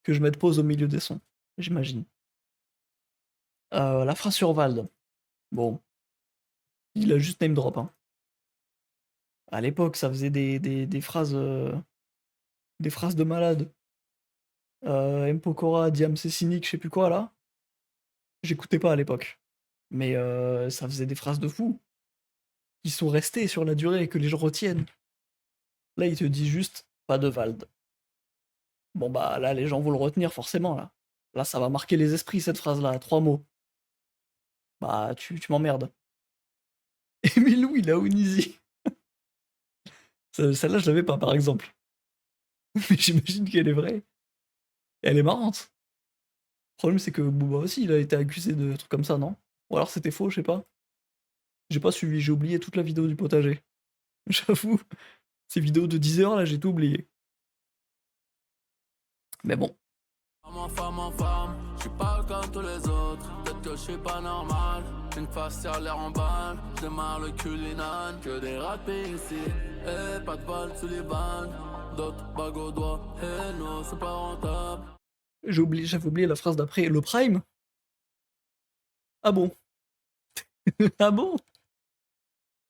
que je mette pause au milieu des sons, j'imagine. La phrase sur Vald. Bon. Il a juste name drop. Hein. À l'époque, ça faisait des phrases. Des phrases de malade. Mpokora, Diam, c'est cynique, je sais plus quoi là. J'écoutais pas à l'époque. Mais ça faisait des phrases de fou. Qui sont restées sur la durée et que les gens retiennent. Là, il te dit juste pas de Vald. Bon bah là, les gens vont le retenir forcément là. Là, ça va marquer les esprits cette phrase-là, 3 mots. Bah, tu m'emmerdes. Emilou, il a Onizi. Celle-là, je l'avais pas, par exemple. Mais j'imagine qu'elle est vraie. Et elle est marrante. Le problème, c'est que Booba aussi, il a été accusé de trucs comme ça, non? Ou alors c'était faux, je sais pas. J'ai pas suivi, j'ai oublié toute la vidéo du potager. J'avoue, ces vidéos de 10 heures, là, j'ai tout oublié. Mais bon. Femme en femme, j'suis pas comme tous les autres. Peut-être que j'suis pas normal. Une faciale l'air en balle, j'démarre le culinane. Que des ratés ici, et pas de balles sous les balles. D'autres bagues au doigt, et non, c'est pas rentable. J'avais oublié la phrase d'après, le prime. Ah bon? Ah bon?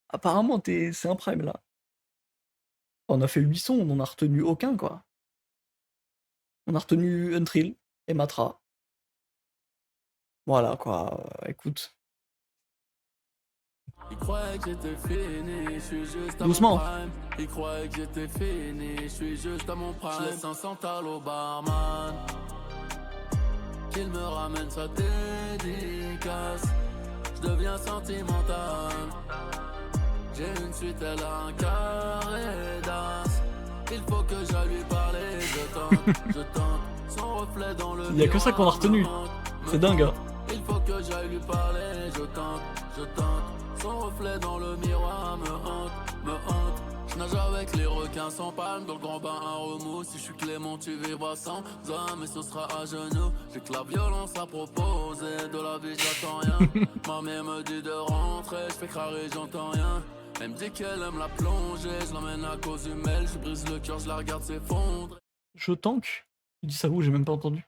Apparemment, c'est un prime là. On a fait 8 sons, on n'en a retenu aucun quoi. On a retenu Untrill et Matra. Voilà quoi, écoute. Ils croyaient que j'étais fini, je suis juste à doucement. mon prime. Ils croyaient que j'étais fini, je suis juste à mon prime. Je laisse un central au barman, qu'il me ramène sa dédicace. Je deviens sentimental. J'ai une suite, elle a un carré d'as. Il faut que j'aille lui parler, je tente, son reflet dans le. Il y a que ça qu'on a retenu. C'est dingue. Hein. Il faut que j'aille lui parler, je tente, Son reflet dans le miroir me hante, me hante. Je nage avec les requins sans palme, dans le grand bain à remous. Si je suis Clément, tu vivras sans âme, mais ce sera à genoux. J'ai que la violence à proposer, de la vie j'attends rien. Ma mère me dit de rentrer, je fais crarer, j'entends rien. Elle me dit qu'elle aime la plongée, je l'emmène à cause du mail. Je brise le cœur, je la regarde s'effondrer. Je tank. Il dit ça où? J'ai même pas entendu.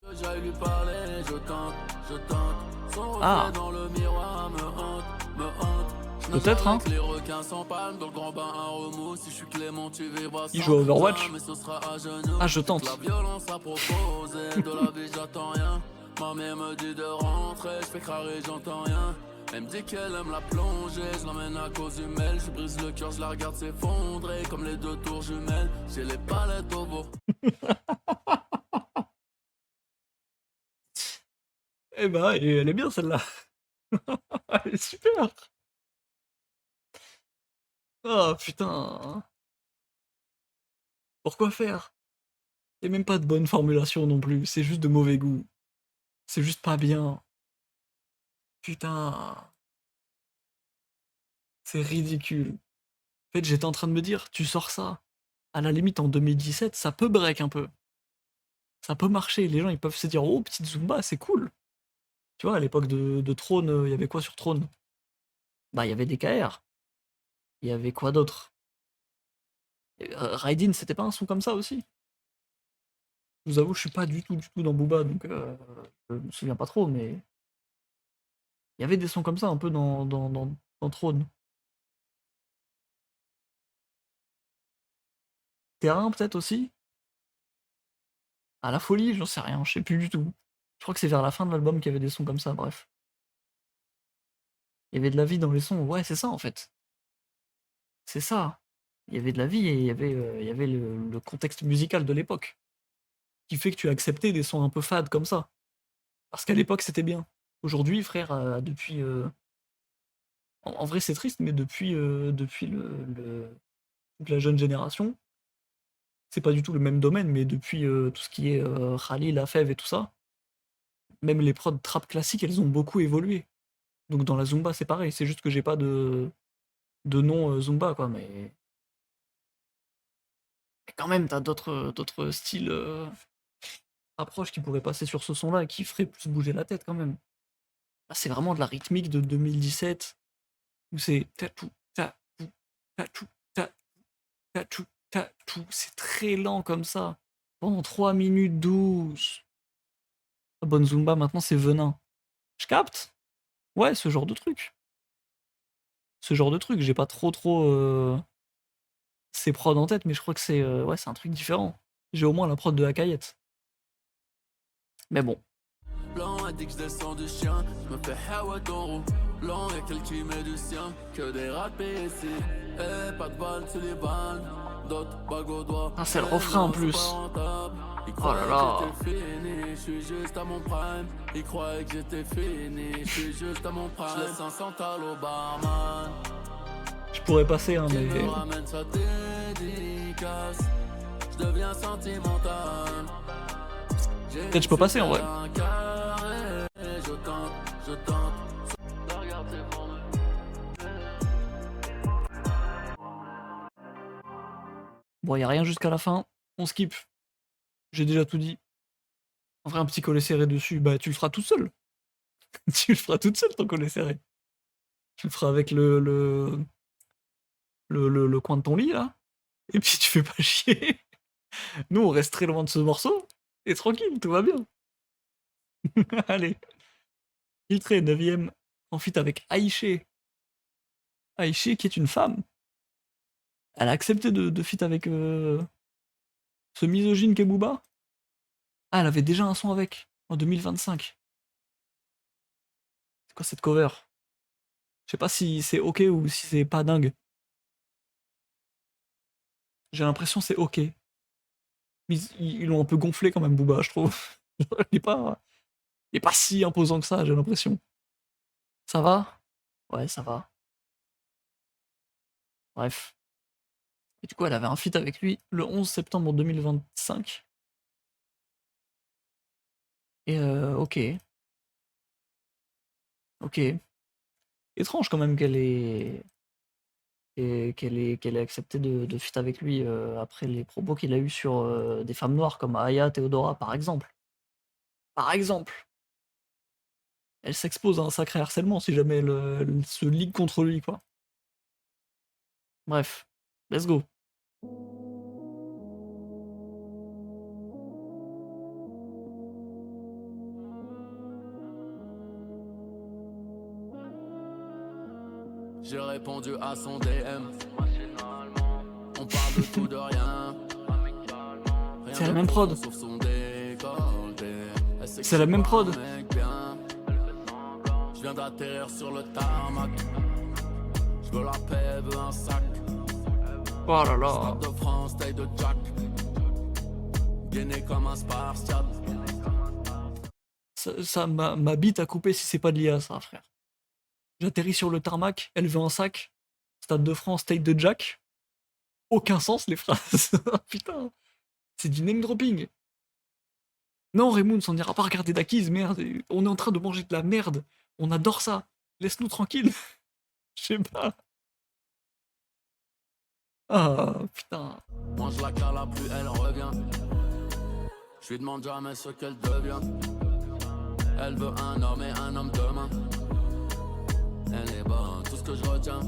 Que j'aille lui parler, je tente, je tente. Son reflet Ah. dans le miroir me hante, me hante. Je nage Peut-être, hein. avec les requins sans palme, dans le grand bain à remous. Si je suis Clément, tu vivras Il sans joue à Overwatch. âme, mais ce sera à genoux. Ah, je tente. La violence à proposer, de la vie j'attends rien. Ma mère me dit de rentrer, je fais crarer, j'entends rien. Elle me dit qu'elle aime la plongée, je l'emmène à cause du mail. Je brise le cœur, je la regarde s'effondrer comme les deux tours jumelles. J'ai les palettes au beau. Eh ben, et elle est bien celle-là. Elle est super. Oh putain. Pourquoi faire? Y a même pas de bonne formulation non plus, c'est juste de mauvais goût. C'est juste pas bien. Putain. C'est ridicule. En fait, j'étais en train de me dire, tu sors ça. À la limite, en 2017, ça peut break un peu. Ça peut marcher. Les gens, ils peuvent se dire, oh, petite Zumba, c'est cool. Tu vois, à l'époque de Throne, il y avait quoi sur Throne? Bah, il y avait des KR. Il y avait quoi d'autre? Raiden, c'était pas un son comme ça aussi? Je vous avoue, je suis pas du tout dans Booba, donc je me souviens pas trop, mais il y avait des sons comme ça un peu dans Throne. Terrain, peut-être aussi? À la folie, j'en sais rien, je sais plus du tout. Je crois que c'est vers la fin de l'album qu'il y avait des sons comme ça, bref. Il y avait de la vie dans les sons, ouais, c'est ça en fait. C'est ça. Il y avait de la vie et il y avait le contexte musical de l'époque. Qui fait que tu acceptais des sons un peu fades comme ça. Parce qu'à l'époque, c'était bien. Aujourd'hui, frère, depuis. En vrai, c'est triste, mais depuis toute la jeune génération, c'est pas du tout le même domaine, mais depuis tout ce qui est Khalil, La Fève et tout ça, même les prods trap classiques, elles ont beaucoup évolué. Donc dans la Zumba, c'est pareil, c'est juste que j'ai pas de nom Zumba, quoi, mais quand même, t'as d'autres styles approches qui pourraient passer sur ce son-là et qui feraient plus bouger la tête quand même. Là, c'est vraiment de la rythmique de 2017, où c'est tatou, tatou, tatou, tatou, tatou, tatou. C'est très lent comme ça. Pendant 3 minutes 12. La bonne Zumba, maintenant, c'est venin. Je capte? Ouais, ce genre de truc. Ce genre de truc, j'ai pas trop ces prods en tête, mais je crois que c'est ouais, c'est un truc différent. J'ai au moins la prod de Hakayet. Mais bon. Blanc a dit que je descends du chien, je me fais hawa ton roux. Blanc y'a quelqu'un qui met du sien, que des ratés ici. Eh, pas de balles sur les balles, d'autres bagues au doigt. Ah, c'est le refrain en plus. Oh là là. Je suis juste à mon prime, ils croyaient que j'étais fini, je suis juste à mon prime. Je laisse un central au barman. Je pourrais passer, hein, Qui mais. me ramène sa dédicace, je deviens sentimental. Peut-être je peux passer en vrai. Bon, y a rien jusqu'à la fin. On skip. J'ai déjà tout dit. En vrai, un petit collet serré dessus, bah tu le feras tout seul. Tu le feras toute seule ton collet serré. Tu le feras avec le coin de ton lit là. Et puis tu fais pas chier. Nous, on reste très loin de ce morceau. Et tranquille, tout va bien. Allez. Filtré, 9ème, en feat avec Aïché. Aïché qui est une femme. Elle a accepté de feat avec ce misogyne qu'est Booba. Ah, elle avait déjà un son avec, en 2025. C'est quoi cette cover? Je sais pas si c'est ok ou si c'est pas dingue. J'ai l'impression que c'est ok. Mais ils l'ont un peu gonflé quand même, Booba, je trouve. Il est pas si imposant que ça, j'ai l'impression. Ça va? Ouais, ça va. Bref. Et du coup, elle avait un feat avec lui le 11 septembre 2025. Et ok. Ok. Étrange quand même qu'elle ait accepté de feat avec lui après les propos qu'il a eu sur des femmes noires comme Aya Theodora, par exemple. Par exemple! Elle s'expose à un sacré harcèlement si jamais elle se ligue contre lui, quoi. Bref, let's go. J'ai répondu à son DM. On parle de tout de rien. C'est la même prod. Sauf son décolleté. Elle sait que C'est la je suis même pas prod. un mec bien. Je viens d'atterrir sur le tarmac. Je veux la paix, elle veut un sac. Oh là là. Stade de France, taille de Jack. Gainé comme un spartiate. Ça ma bite à couper si c'est pas de l'IA, ça, frère. J'atterris sur le tarmac, elle veut un sac. Stade de France, taille de Jack. Aucun sens, les phrases. Putain. C'est du name dropping. Non, Raymond, on n'ira pas regarder Dakiz, merde. On est en train de manger de la merde. On adore ça. Laisse-nous tranquille. Je sais pas. Ah, putain. Moi je la cala, plus elle revient. Je lui demande jamais ce qu'elle devient. Elle veut un homme et un homme demain. Elle est bonne, tout ce que je retiens.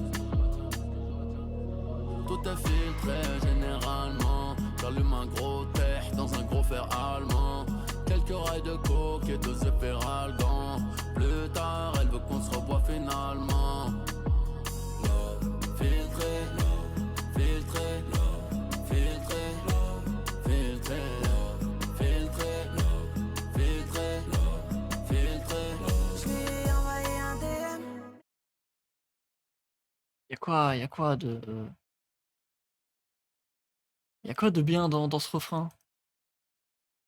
Tout est filtré généralement. J'allume un gros tech dans un gros fer allemand. Quelques rails de coke et 2 épéralgans. Plus tard, elle veut qu'on se revoie finalement. Love, filtré, love, filtré, love, filtré, love, filtré, love, filtré, love, filtré, love, filtré, love. Je lui ai envoyé un DM. Y'a quoi de bien dans ce refrain?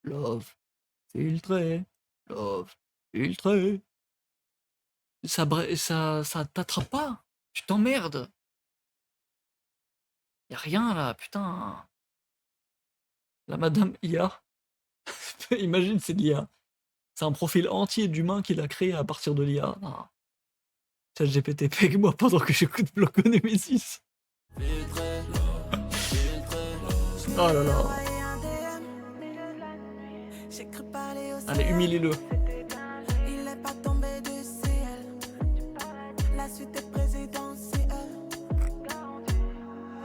Love, filtré, love, filtré. Ça t'attrape pas. Tu t'emmerdes. Y'a rien là, putain. La madame IA. Imagine, c'est de l'IA. C'est un profil entier d'humain qu'il a créé à partir de l'IA. Ah. ChatGPT, peg-moi pendant que j'écoute Bloco Nemesis. Filtré, love, filtré, love. Je lui Oh là ai là. envoyé un DM. J'ai cru parler au Allez, ciel. humilie-le. Il est pas tombé du ciel. La suite est présidentielle.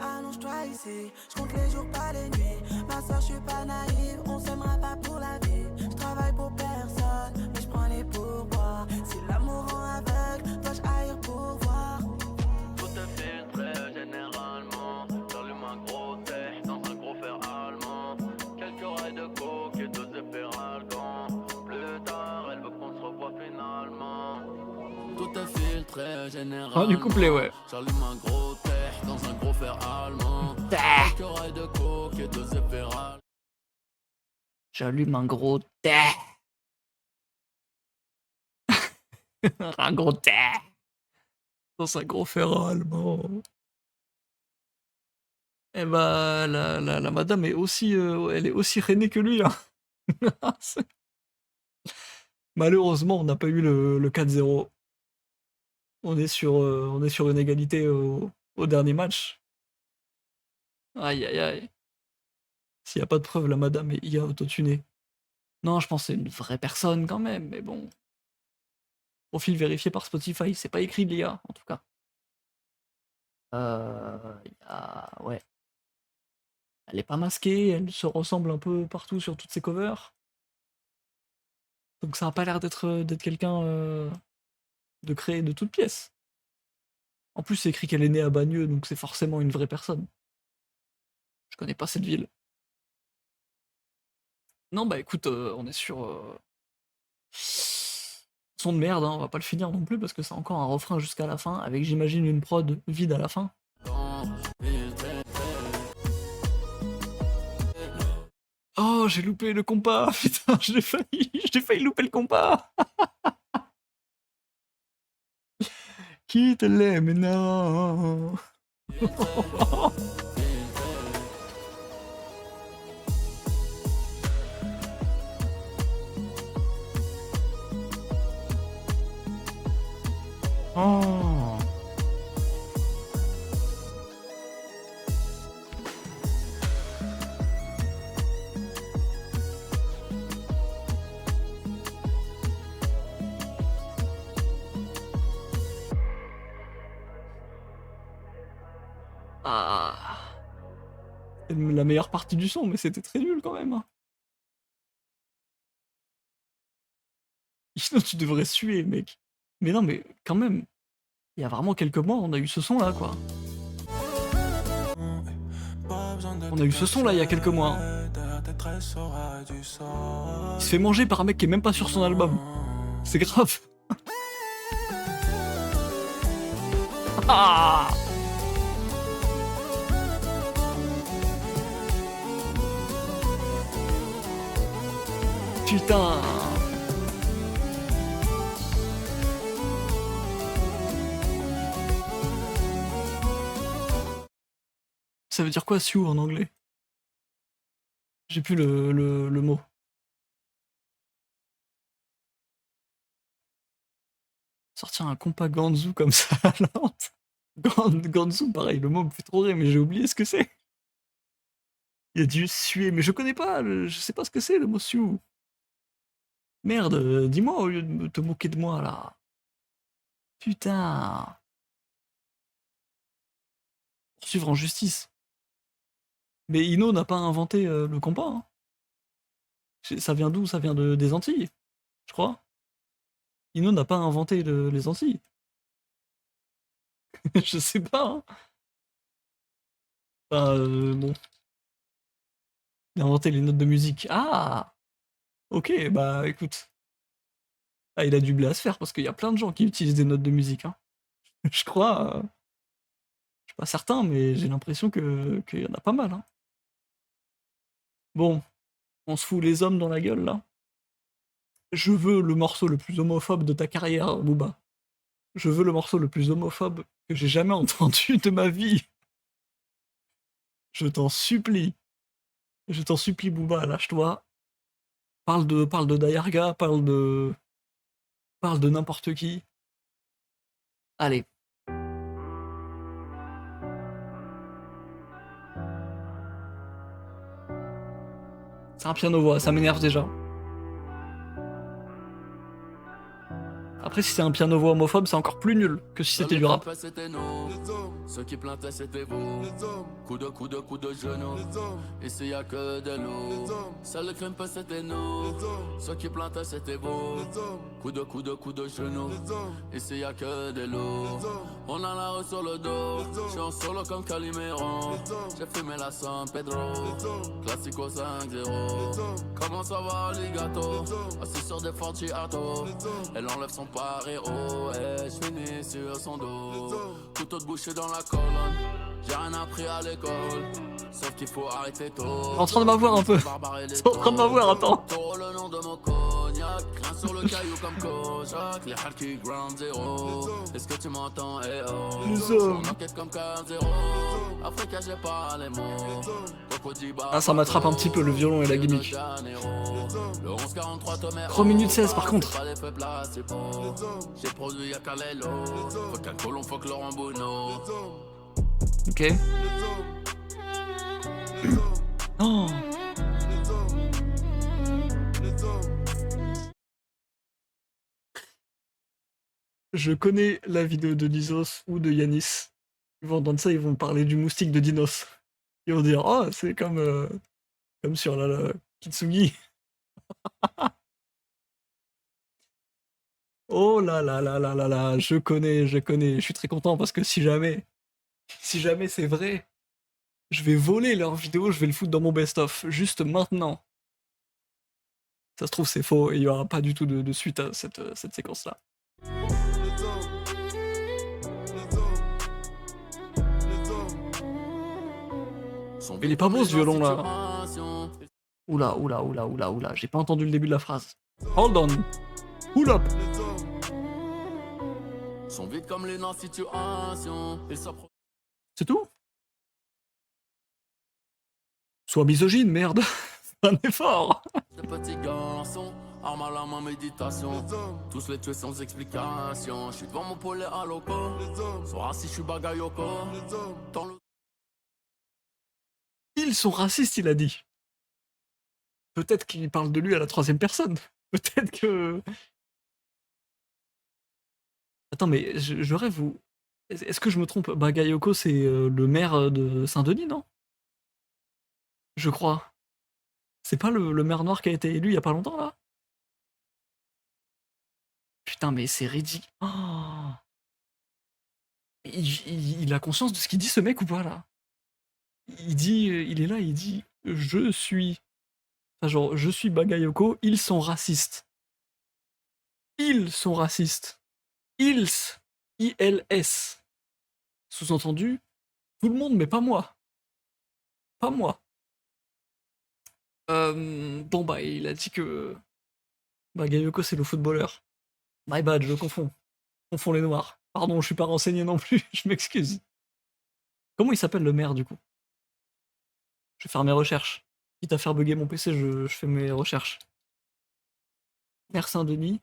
Allonge-toi ici. Je compte les jours, pas les nuits. Ma soeur, je suis pas naïve. On s'aimera pas pour la vie. Je travaille pour personne, mais je prends les pourboires. Si l'amour rend aveugle, dois-je haïr pour voir? Tout est filtré généralement. J'allume un gros tech dans un gros fer allemand. Quelques rails de coke et 2 épéralgans. Plus tard, elle veut qu'on se revoie finalement. Tout est filtré généralement. Ah, du couplet, ouais. J'allume un gros tech dans un gros fer allemand. Quelques rails de coke et 2 épéralgans. J'allume un gros thé. Un gros thé. Dans un gros fer allemand. Eh bah, la madame est aussi, elle est aussi rennée que lui, hein. Malheureusement, on n'a pas eu le 4-0. On est sur une égalité au dernier match. Aïe aïe aïe. S'il n'y a pas de preuve, la madame est IA autotunée. Non, je pense que c'est une vraie personne quand même, mais bon. Profil vérifié par Spotify, c'est pas écrit de l'IA, en tout cas. Ouais. Elle est pas masquée, elle se ressemble un peu partout sur toutes ses covers. Donc ça a pas l'air d'être quelqu'un de créé de toutes pièces. En plus, c'est écrit qu'elle est née à Bagneux, donc c'est forcément une vraie personne. Je connais pas cette ville. Non, bah écoute, on est sur son de merde, hein, on va pas le finir non plus parce que c'est encore un refrain jusqu'à la fin, avec j'imagine une prod vide à la fin. Oh, j'ai loupé le compas, putain, j'ai failli louper le compas. Qui te l'aime maintenant? Oh. Ah. C'est la meilleure partie du son, mais c'était très nul quand même. Hein. Sinon, tu devrais suer, mec. Mais non, mais quand même, il y a vraiment quelques mois, on a eu ce son là, quoi. On a eu ce son là il y a quelques mois. Hein. Il se fait manger par un mec qui est même pas sur son album. C'est grave. Ah. Putain. Ça veut dire quoi, Sioux, en anglais? J'ai plus le mot. Sortir un compas Ganzu comme ça, alors. Ganzu, pareil, le mot me fait trop rire, mais j'ai oublié ce que c'est. Il y a du suer, mais je connais pas, je sais pas ce que c'est le mot Sioux. Merde, dis-moi au lieu de te moquer de moi, là. Putain. Poursuivre en justice. Mais Ino n'a pas inventé le compas. Hein. Ça vient d'où? Ça vient des Antilles, je crois. Ino n'a pas inventé les Antilles. Je sais pas. Hein. Enfin, bon. Il a inventé les notes de musique. Ah! Ok, bah écoute. Ah, il a du blé à se faire parce qu'il y a plein de gens qui utilisent des notes de musique. Hein. Je crois. Je suis pas certain, mais j'ai l'impression qu'il y en a pas mal. Hein. Bon, on se fout les hommes dans la gueule là. Je veux le morceau le plus homophobe de ta carrière, Booba. Je veux le morceau le plus homophobe que j'ai jamais entendu de ma vie. Je t'en supplie. Je t'en supplie, Booba, lâche-toi. Parle de Dayarga, parle de n'importe qui. Allez. C'est un piano-voix, ça m'énerve déjà. Après, si c'est un piano-voix homophobe, c'est encore plus nul que si c'était du rap. Ceux qui plantaient c'était vous. Coup de genou. Ici y'a que de l'eau. Seul le crime c'était nous. Ceux qui plantaient c'était vous. Coup de genou. Ici y'a que de l'eau. On a la rue sur le dos. J'suis en solo comme Calimero. J'ai fumé la San Pedro. Classico 5-0. Comment ça va, Aligato? Assis sur des Fortunato. Elle enlève son paréo. Et j'finis sur son dos. Couteau de boucher dans la colonne. J'ai rien appris à l'école. Sauf qu'il faut arrêter tôt. En train de m'avoir un peu. C'est en train de m'avoir, attends. Le nom de mon cognac. Rien sur le caillou comme Kojak. Les hard qui ground zéro. Est-ce que tu m'entends? Eh oh. On enquête comme 4-0. Africa, j'ai pas les mots. Ah, ça m'attrape un petit peu le violon et la gimmick. 3 minutes 16 par contre. J'ai produit à Calelo. Faut qu'un colon, faut que Laurent Bono. Ok. Oh. Je connais la vidéo de Lizos ou de Yanis. Ils vont entendre ça, ils vont parler du moustique de Dinos. Ils vont dire, oh, c'est comme sur la Kitsugi. Oh là là là là là là, je connais. Je suis très content parce que si jamais c'est vrai, je vais voler leur vidéo, je vais le foutre dans mon best-of, juste maintenant. Ça se trouve, c'est faux et il n'y aura pas du tout de suite à cette séquence-là. Il est pas beau ce violon là. Oula, j'ai pas entendu le début de la phrase. Hold on. Pull up. Sont vides comme les situations. C'est tout? Sois misogyne, merde. Un effort. Des petits garçons, arme à la main, méditation. Tous les tués sans explication. Je suis devant mon poulet à loco. Sois si je suis bagayoko. Ils sont racistes, il a dit. Peut-être qu'il parle de lui à la 3e personne. Peut-être que... Attends, mais je rêve où... Est-ce que je me trompe? Bagayoko, c'est le maire de Saint-Denis, non? Je crois. C'est pas le maire noir qui a été élu il y a pas longtemps, là? Putain, mais c'est ridicule. Oh, il a conscience de ce qu'il dit, ce mec, ou pas, là? Il dit, il est là, il dit je suis. Enfin, genre, je suis Bagayoko, ils sont racistes. Ils sont racistes. Ils. ILS. Sous-entendu, tout le monde, mais pas moi. Pas moi. Bon, bah, il a dit que Bagayoko, c'est le footballeur. My bad, je confonds. Je confonds les noirs. Pardon, je suis pas renseigné non plus, je m'excuse. Comment il s'appelle le maire, du coup? Je vais faire mes recherches. Quitte à faire bugger mon PC, je fais mes recherches. Maire Saint-Denis.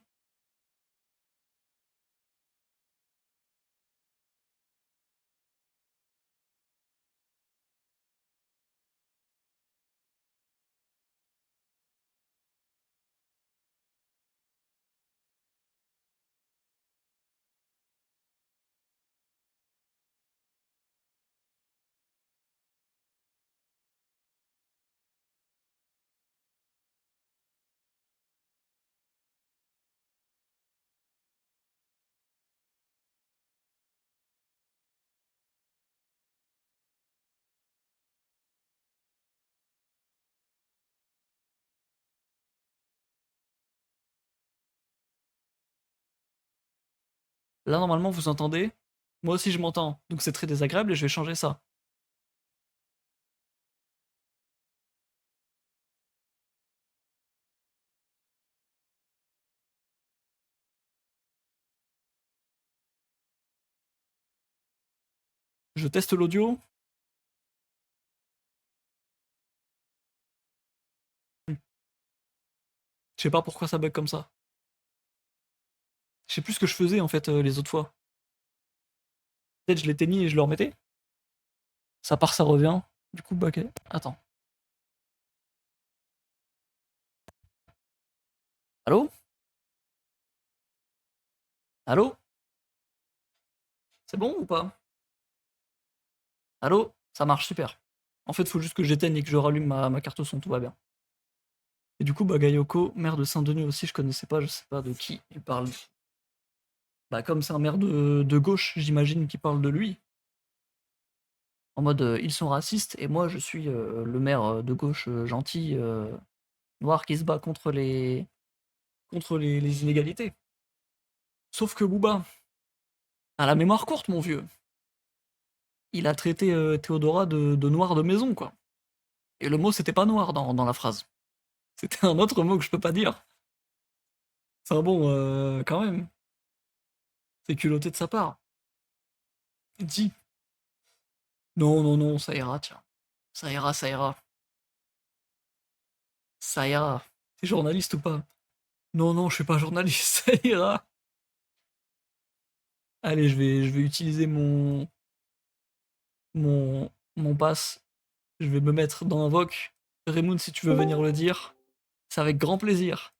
Là, normalement, vous entendez? Moi aussi, je m'entends. Donc c'est très désagréable et je vais changer ça. Je teste l'audio. Je sais pas pourquoi ça bug comme ça. Je sais plus ce que je faisais en fait les autres fois. Peut-être je l'éteignais et je le remettais. Ça part, ça revient. Du coup, bah ok. Attends. Allô? Allô? C'est bon ou pas? Allô? Ça marche super. En fait, faut juste que j'éteigne et que je rallume ma carte son, tout va bien. Et du coup, Bagayoko, maire de Saint-Denis aussi, je connaissais pas, je sais pas de qui il parle. Bah comme c'est un maire de gauche, j'imagine qu'il parle de lui. En mode ils sont racistes et moi je suis le maire de gauche gentil, noir qui se bat contre les inégalités. Sauf que Booba a la mémoire courte, mon vieux. Il a traité Théodora de noir de maison, quoi. Et le mot c'était pas noir dans la phrase. C'était un autre mot que je peux pas dire. C'est un bon, quand même. C'est culotté de sa part. Dis. Non, non, non, ça ira, tiens. Ça ira, ça ira. Ça ira. T'es journaliste ou pas? Non, non, je suis pas journaliste, ça ira. Allez, je vais utiliser mon pass. Je vais me mettre dans Invoke. Raymond, si tu veux venir le dire, c'est avec grand plaisir.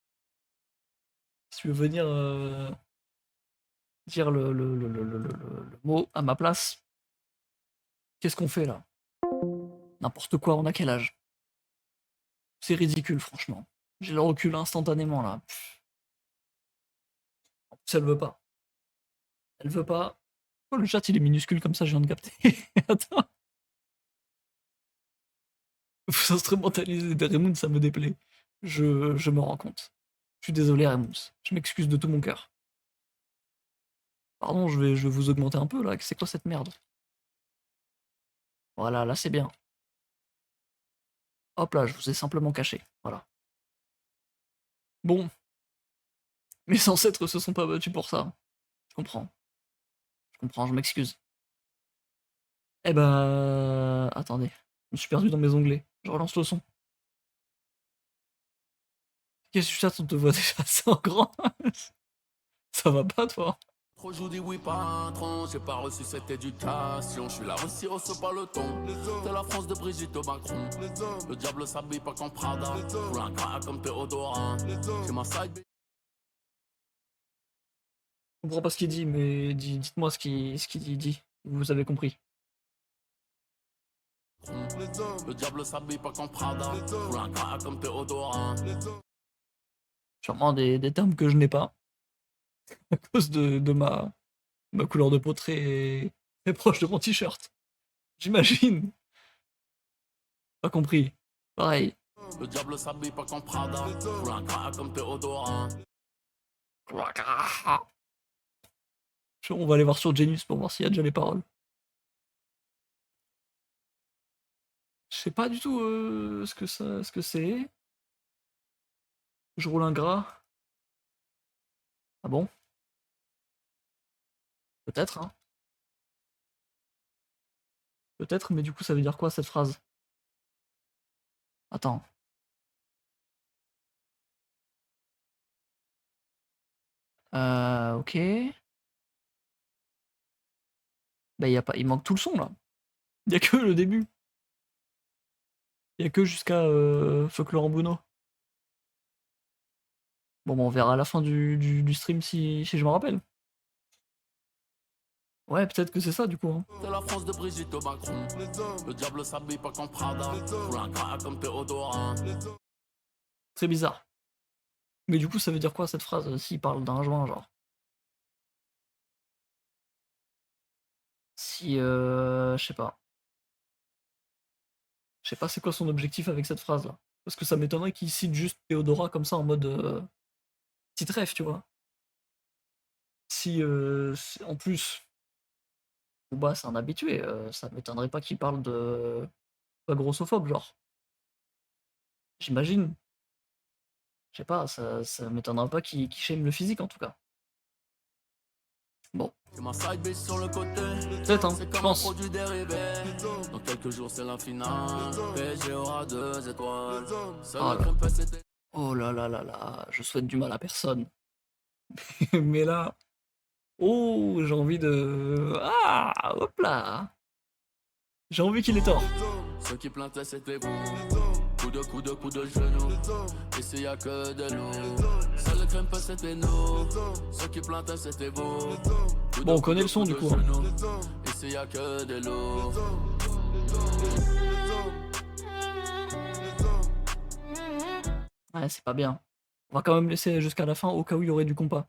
Si tu veux venir dire le mot à ma place, qu'est-ce qu'on fait là? N'importe quoi, on a quel âge? C'est ridicule, franchement. J'ai le recul instantanément là. En plus, elle veut pas. Elle veut pas. Oh, le chat il est minuscule comme ça, je viens de capter. Attends. Vous instrumentalisez des Raymond, ça me déplaît. Je me rends compte. Je suis désolé, Raymond. Je m'excuse de tout mon cœur. Pardon, je vais vous augmenter un peu là. C'est quoi cette merde? Voilà, là c'est bien. Hop là, je vous ai simplement caché. Voilà. Bon. Mes ancêtres se sont pas battus pour ça. Je comprends. Je comprends, je m'excuse. Eh ben. Attendez. Je me suis perdu dans mes onglets. Je relance le son. Qu'est-ce que tu chat, on te voit déjà assez en grand. Ça va pas toi? Trop je vous dis oui patron, j'ai pas reçu cette éducation. Je suis la Russie, reçoit pas le ton. C'est la France de Brigitte Macron. Le diable s'habille pas comme Prada. Pour un gras comme Théodora. J'ai ma side. comprends pas ce qu'il dit, mais dites-moi ce qu'il dit. Vous avez compris. Le diable s'habille pas comme Prada. Roule un gras comme Théodora. Sûrement des termes que je n'ai pas. À cause de ma couleur de peau très proche de mon t-shirt. J'imagine. Pas compris. Pareil. Le diable s'habille pas comme Prada. Roule un gras comme Théodora. On va aller voir sur Genius pour voir s'il y a déjà les paroles. Je sais pas du tout ce que c'est. Je roule un gras. Ah bon? Peut-être, hein. Peut-être, mais du coup, ça veut dire quoi cette phrase? Attends. Ok. Bah, il manque tout le son là. Il y a que le début. Il y a que jusqu'à Fuck Laurent Bono. Bon, bah, on verra à la fin du stream si je me rappelle. Ouais, peut-être que c'est ça du coup. Hein. C'est la France de Brigitte Macron. Le diable s'habille pas comme Prada. Roule un gras comme Théodora. Très bizarre. Mais du coup, ça veut dire quoi cette phrase s'il parle d'un joint, genre? Si, je sais pas. Je sais pas c'est quoi son objectif avec cette phrase là. Parce que ça m'étonnerait qu'il cite juste Théodora comme ça en mode petite ref, tu vois. Si en plus, Booba c'est un habitué, ça m'étonnerait pas qu'il parle de pas grossophobe, genre. J'imagine. Je sais pas, ça m'étonnerait pas qu'il shame le physique en tout cas. Bon. Ma side bitch sur le côté. Peut-être, hein, C'est je comme un pense. produit dérivé. Dans quelques jours, c'est la finale. PSG aura 2 étoiles. Seul Oh le là. crème c'était. Oh là là là là, je souhaite du mal à personne. Mais là, oh, j'ai envie de... Ah, hop là. J'ai envie qu'il ait tort. Ceux qui plantaient, c'était vous. Coup de genou. Ici y'a que de l'eau. Seul le crème c'était nous. Ceux qui plantaient, c'était vous. Bon, on connaît le son du coup. Hein. Ici y'a que de l'eau. Ouais, c'est pas bien. On va quand même laisser jusqu'à la fin au cas où il y aurait du compas.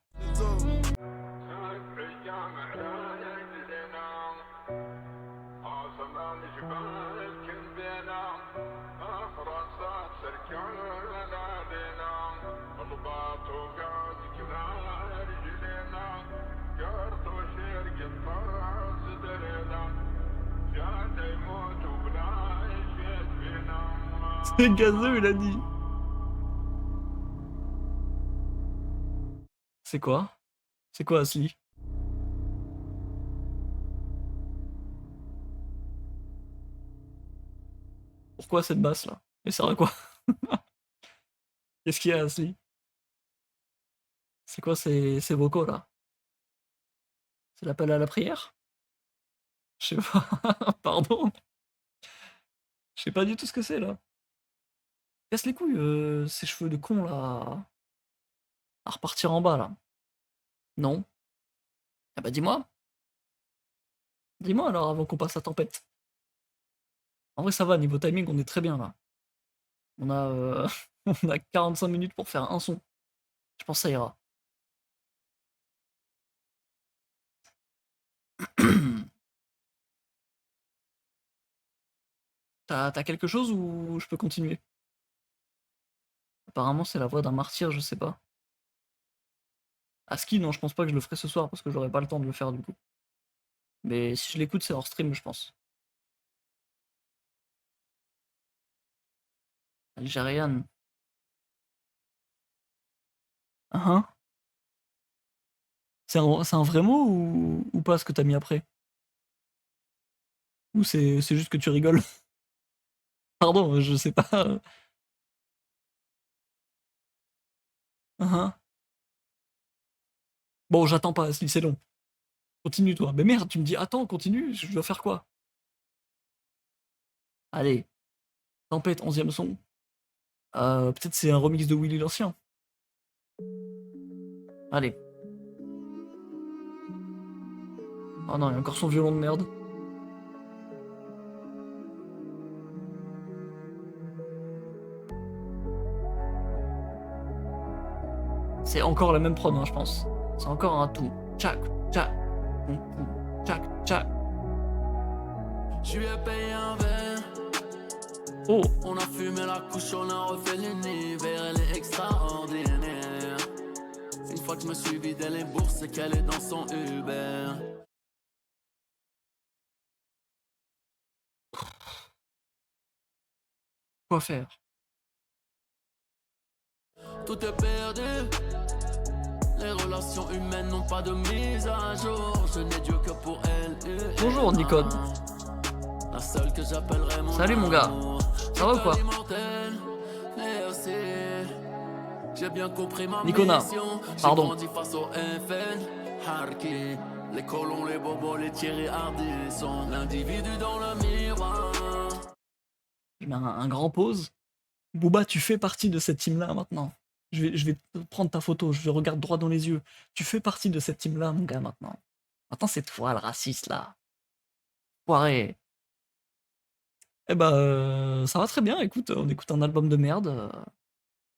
C'est gazeux, il a dit. C'est quoi? C'est quoi, Asli? Pourquoi cette basse là? Elle sert à quoi? Qu'est-ce qu'il y a, Asli? C'est quoi ces vocaux là? C'est l'appel à la prière? Je sais pas, pardon. Je sais pas du tout ce que c'est là. Casse les couilles, ces cheveux de con là. À repartir en bas là. Non. Ah bah dis-moi. Dis-moi alors avant qu'on passe à tempête. En vrai ça va, niveau timing on est très bien là. On a, on a 45 minutes pour faire un son. Je pense que ça ira. T'as quelque chose ou je peux continuer? Apparemment c'est la voix d'un martyr, je sais pas. Aski, non, je pense pas que je le ferai ce soir parce que j'aurai pas le temps de le faire du coup. Mais si je l'écoute, c'est hors stream, je pense. Algériane. Hein? C'est un vrai mot ou pas ce que t'as mis après? Ou c'est juste que tu rigoles? Pardon, je sais pas. Hein? Bon, j'attends pas, Asli, c'est long. Continue toi. Mais merde, tu me dis attends, continue, je dois faire quoi? Allez. Tempête, 11e son. Peut-être c'est un remix de Willy l'Ancien. Allez. Oh non, il y a encore son violon de merde. C'est encore la même prod, hein, je pense. C'est encore un tout. Tchac, tchac, tchac, tchac. Je lui ai payé un verre. Oh, On a fumé la couche, on a refait l'univers, elle est extraordinaire. Une fois que je me suis vidé les bourses, c'est qu'elle est dans son Uber. quoi faire? Tout est perdu. Les relations humaines n'ont pas de mise à jour. Je n'ai Dieu que pour elle. Bonjour, Nicode. La seule que j'appellerai mon Salut, mon gars. amour. Ça va ou quoi? Merci. J'ai bien compris ma Nicona, mission. pardon. J'ai grandi face au FN. Harki. Les colons, les bobos, les Thierry Ardisson. L'individu dans le miroir. Je mets un grand pause. Booba, tu fais partie de cette team-là maintenant. Je vais prendre ta photo, je te regarde droit dans les yeux. Tu fais partie de cette team-là, mon gars, maintenant. Maintenant, c'est toi le raciste, là. Foiré. Eh bah, ça va très bien, écoute, on écoute un album de merde.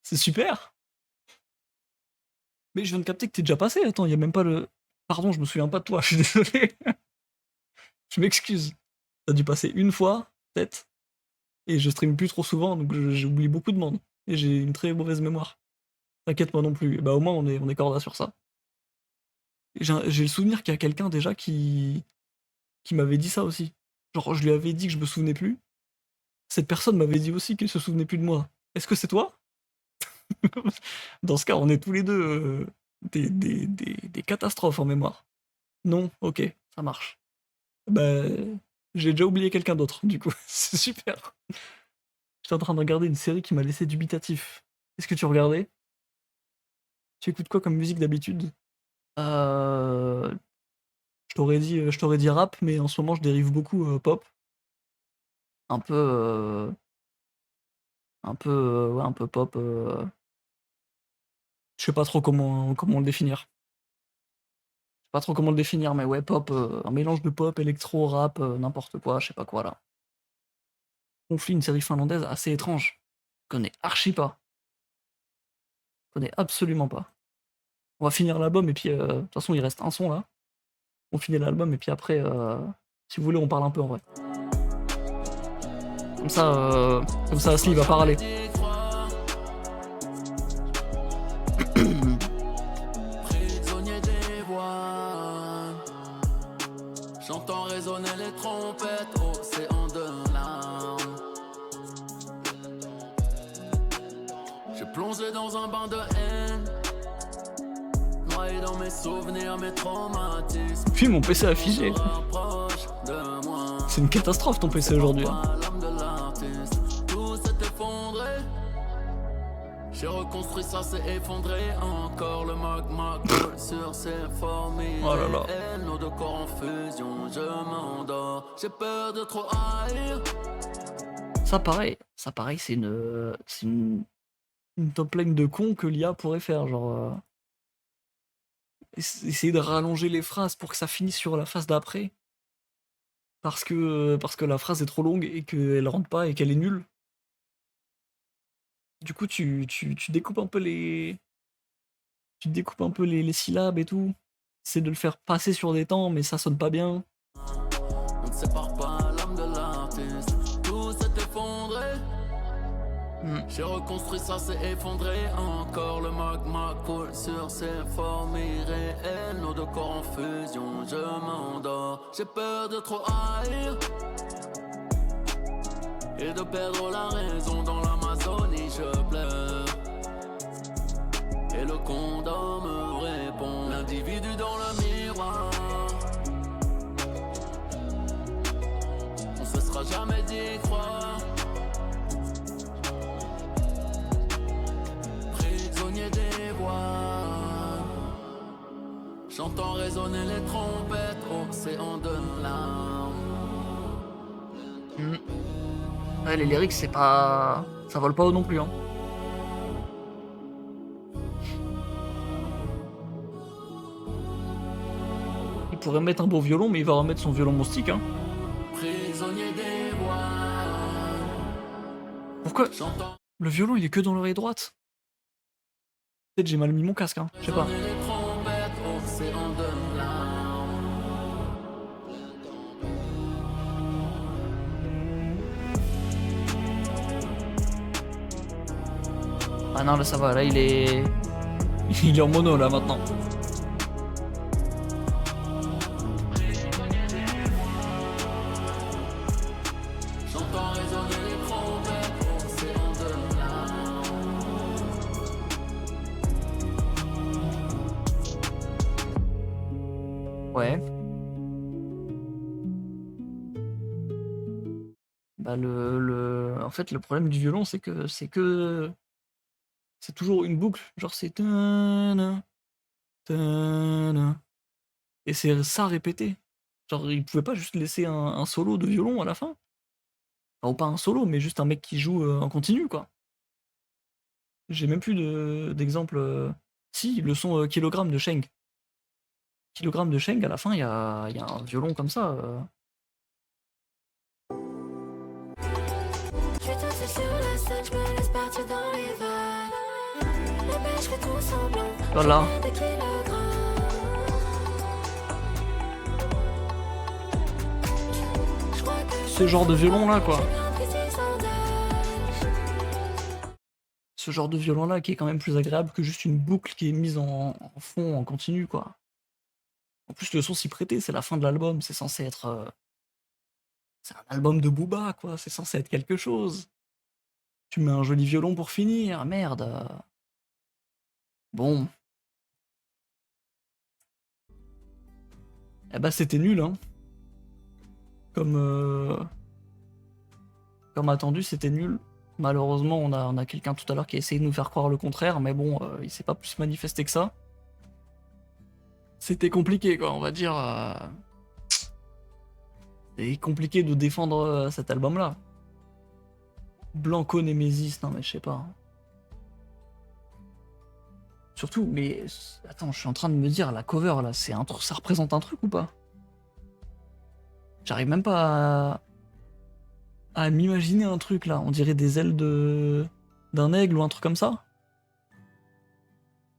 C'est super. Mais je viens de capter que t'es déjà passé, attends, il y a même pas le... Pardon, je me souviens pas de toi, je suis désolé. Je m'excuse. T'as dû passer une fois, peut-être. Et je stream plus trop souvent, donc j'oublie beaucoup de monde. Et j'ai une très mauvaise mémoire. T'inquiète, moi non plus. Bah au moins on est corda sur ça. Et j'ai le souvenir qu'il y a quelqu'un déjà qui m'avait dit ça aussi. Genre je lui avais dit que je me souvenais plus. Cette personne m'avait dit aussi qu'elle se souvenait plus de moi. Est-ce que c'est toi? Dans ce cas, on est tous les deux des catastrophes en mémoire. Non, ok, ça marche. Bah, j'ai déjà oublié quelqu'un d'autre, du coup, c'est super. J'étais en train de regarder une série qui m'a laissé dubitatif. Qu'est-ce que tu regardais? Tu écoutes quoi comme musique d'habitude? Je t'aurais dit rap, mais en ce moment je dérive beaucoup pop. Un peu, ouais, un peu pop. Je sais pas trop comment le définir. Je sais pas trop comment le définir, mais ouais, pop, un mélange de pop, électro, rap, n'importe quoi, je sais pas quoi là. Conflit, une série finlandaise assez étrange. Je connais archi pas. Je connais absolument pas. On va finir l'album et puis de toute façon il reste un son là. On finit l'album et puis après, si vous voulez, on parle un peu en vrai. Comme ça, Asli va parler. Prisonnier des voix. J'entends résonner les trompettes, océan de larmes. J'ai plongé dans un bain de haine. Noyé dans mes souvenirs, mes traumatismes. Puis mon PC a figé. C'est une catastrophe ton PC aujourd'hui. Hein. Tout s'est effondré. J'ai reconstruit ça, s'est effondré. Encore le magma coule sur ses formes. Oh là là. Nos deux corps en fusion, je m'endors. J'ai peur de trop haïr. Ça pareil, c'est une top line de con que l'IA pourrait faire, genre essayer de rallonger les phrases pour que ça finisse sur la phase d'après. Parce que la phrase est trop longue et qu'elle rentre pas et qu'elle est nulle. Du coup, tu découpes un peu les syllabes et tout. C'est de le faire passer sur des temps, mais ça sonne pas bien. On ne sépare pas l'âme de l'artiste. Tout s'est effondré. J'ai reconstruit ça, s'est effondré. Encore le magma coule sur ses formes irréelles. Nos deux corps en fusion, je m'endors. J'ai peur de trop haïr et de perdre la raison. Dans l'Amazonie, je pleure. Et le condom me répond. L'individu dans le miroir. On se sera jamais d'y croire. Prisonnier des voix. J'entends résonner les trompettes, océan de larmes. Ouais, les lyrics, c'est pas... ça vole pas haut non plus, hein. pourrait mettre un beau violon, mais il va remettre son violon moustique, hein. Prisonnier des voiles. Pourquoi J'entends le violon, il est que dans l'oreille droite? Peut-être j'ai mal mis mon casque, hein. Je sais pas. sonner les trompettes, océan de larmes. Ah non, là ça va, là il est... Il est en mono là maintenant. J'entends résonner les trompettes, océan de larmes. Ouais. Bah en fait, le problème du violon, c'est que c'est toujours une boucle. Genre c'est tana, tana. Et c'est ça répété. Genre il pouvait pas juste laisser un solo de violon à la fin. Enfin, ou pas un solo, mais juste un mec qui joue en continu, quoi. J'ai même plus d'exemple. Si, le son Kilogramme de Sheng. Kilogramme de Sheng, à la fin, il y a un violon comme ça. Je suis toute seule sur la scène, je me laisse partir dans les vagues. Les bêches font tout semblant, Voilà. des kilogrammes. Je crois que Ce genre de violon là, quoi. j'ai bien pris ses sondages. Ce genre de violon là qui est quand même plus agréable que juste une boucle qui est mise en fond, en continu, quoi. En plus, le son s'y prêtait, c'est la fin de l'album, c'est censé être. C'est un album de Booba, quoi, c'est censé être quelque chose. Tu mets un joli violon pour finir, merde. Bon. Eh bah, c'était nul, hein. Comme attendu, c'était nul. Malheureusement, on a quelqu'un tout à l'heure qui a essayé de nous faire croire le contraire, mais bon, il s'est pas plus manifesté que ça. C'était compliqué, quoi, on va dire. C'est compliqué de défendre cet album-là. Blanco Nemesis, non mais je sais pas. Surtout, mais attends, je suis en train de me dire, la cover là, c'est un truc, ça représente un truc ou pas? J'arrive même pas à m'imaginer un truc là. On dirait des ailes d'un aigle ou un truc comme ça.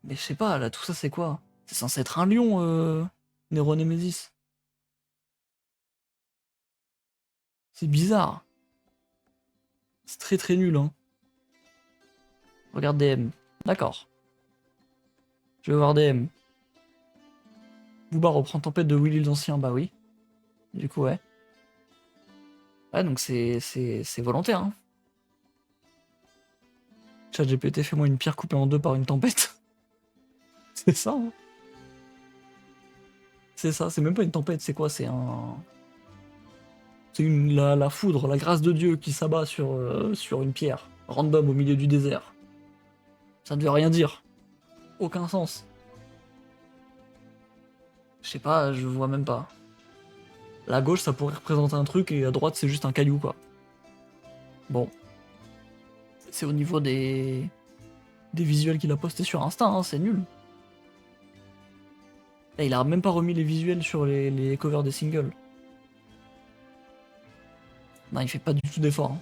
Mais je sais pas, là, tout ça c'est quoi? C'est censé être un lion, Nero Nemesis. C'est bizarre. C'est très très nul, hein. Regarde DM. D'accord. Je vais voir DM. Booba reprend Tempête de Willy l'Ancien, bah oui. Du coup, ouais. Ouais, donc c'est volontaire, hein. ChatGPT, fais-moi une pierre coupée en deux par une tempête. C'est ça, hein. C'est ça, c'est même pas une tempête, c'est quoi? C'est un... C'est la foudre, la grâce de Dieu qui s'abat sur une pierre, random au milieu du désert. Ça ne veut rien dire. Aucun sens. Je sais pas, je vois même pas. La gauche, ça pourrait représenter un truc, et à droite, c'est juste un caillou, quoi. Bon. C'est au niveau des visuels qu'il a postés sur Insta, hein, c'est nul. Et il a même pas remis les visuels sur les covers des singles. Non, il fait pas du tout d'effort, hein.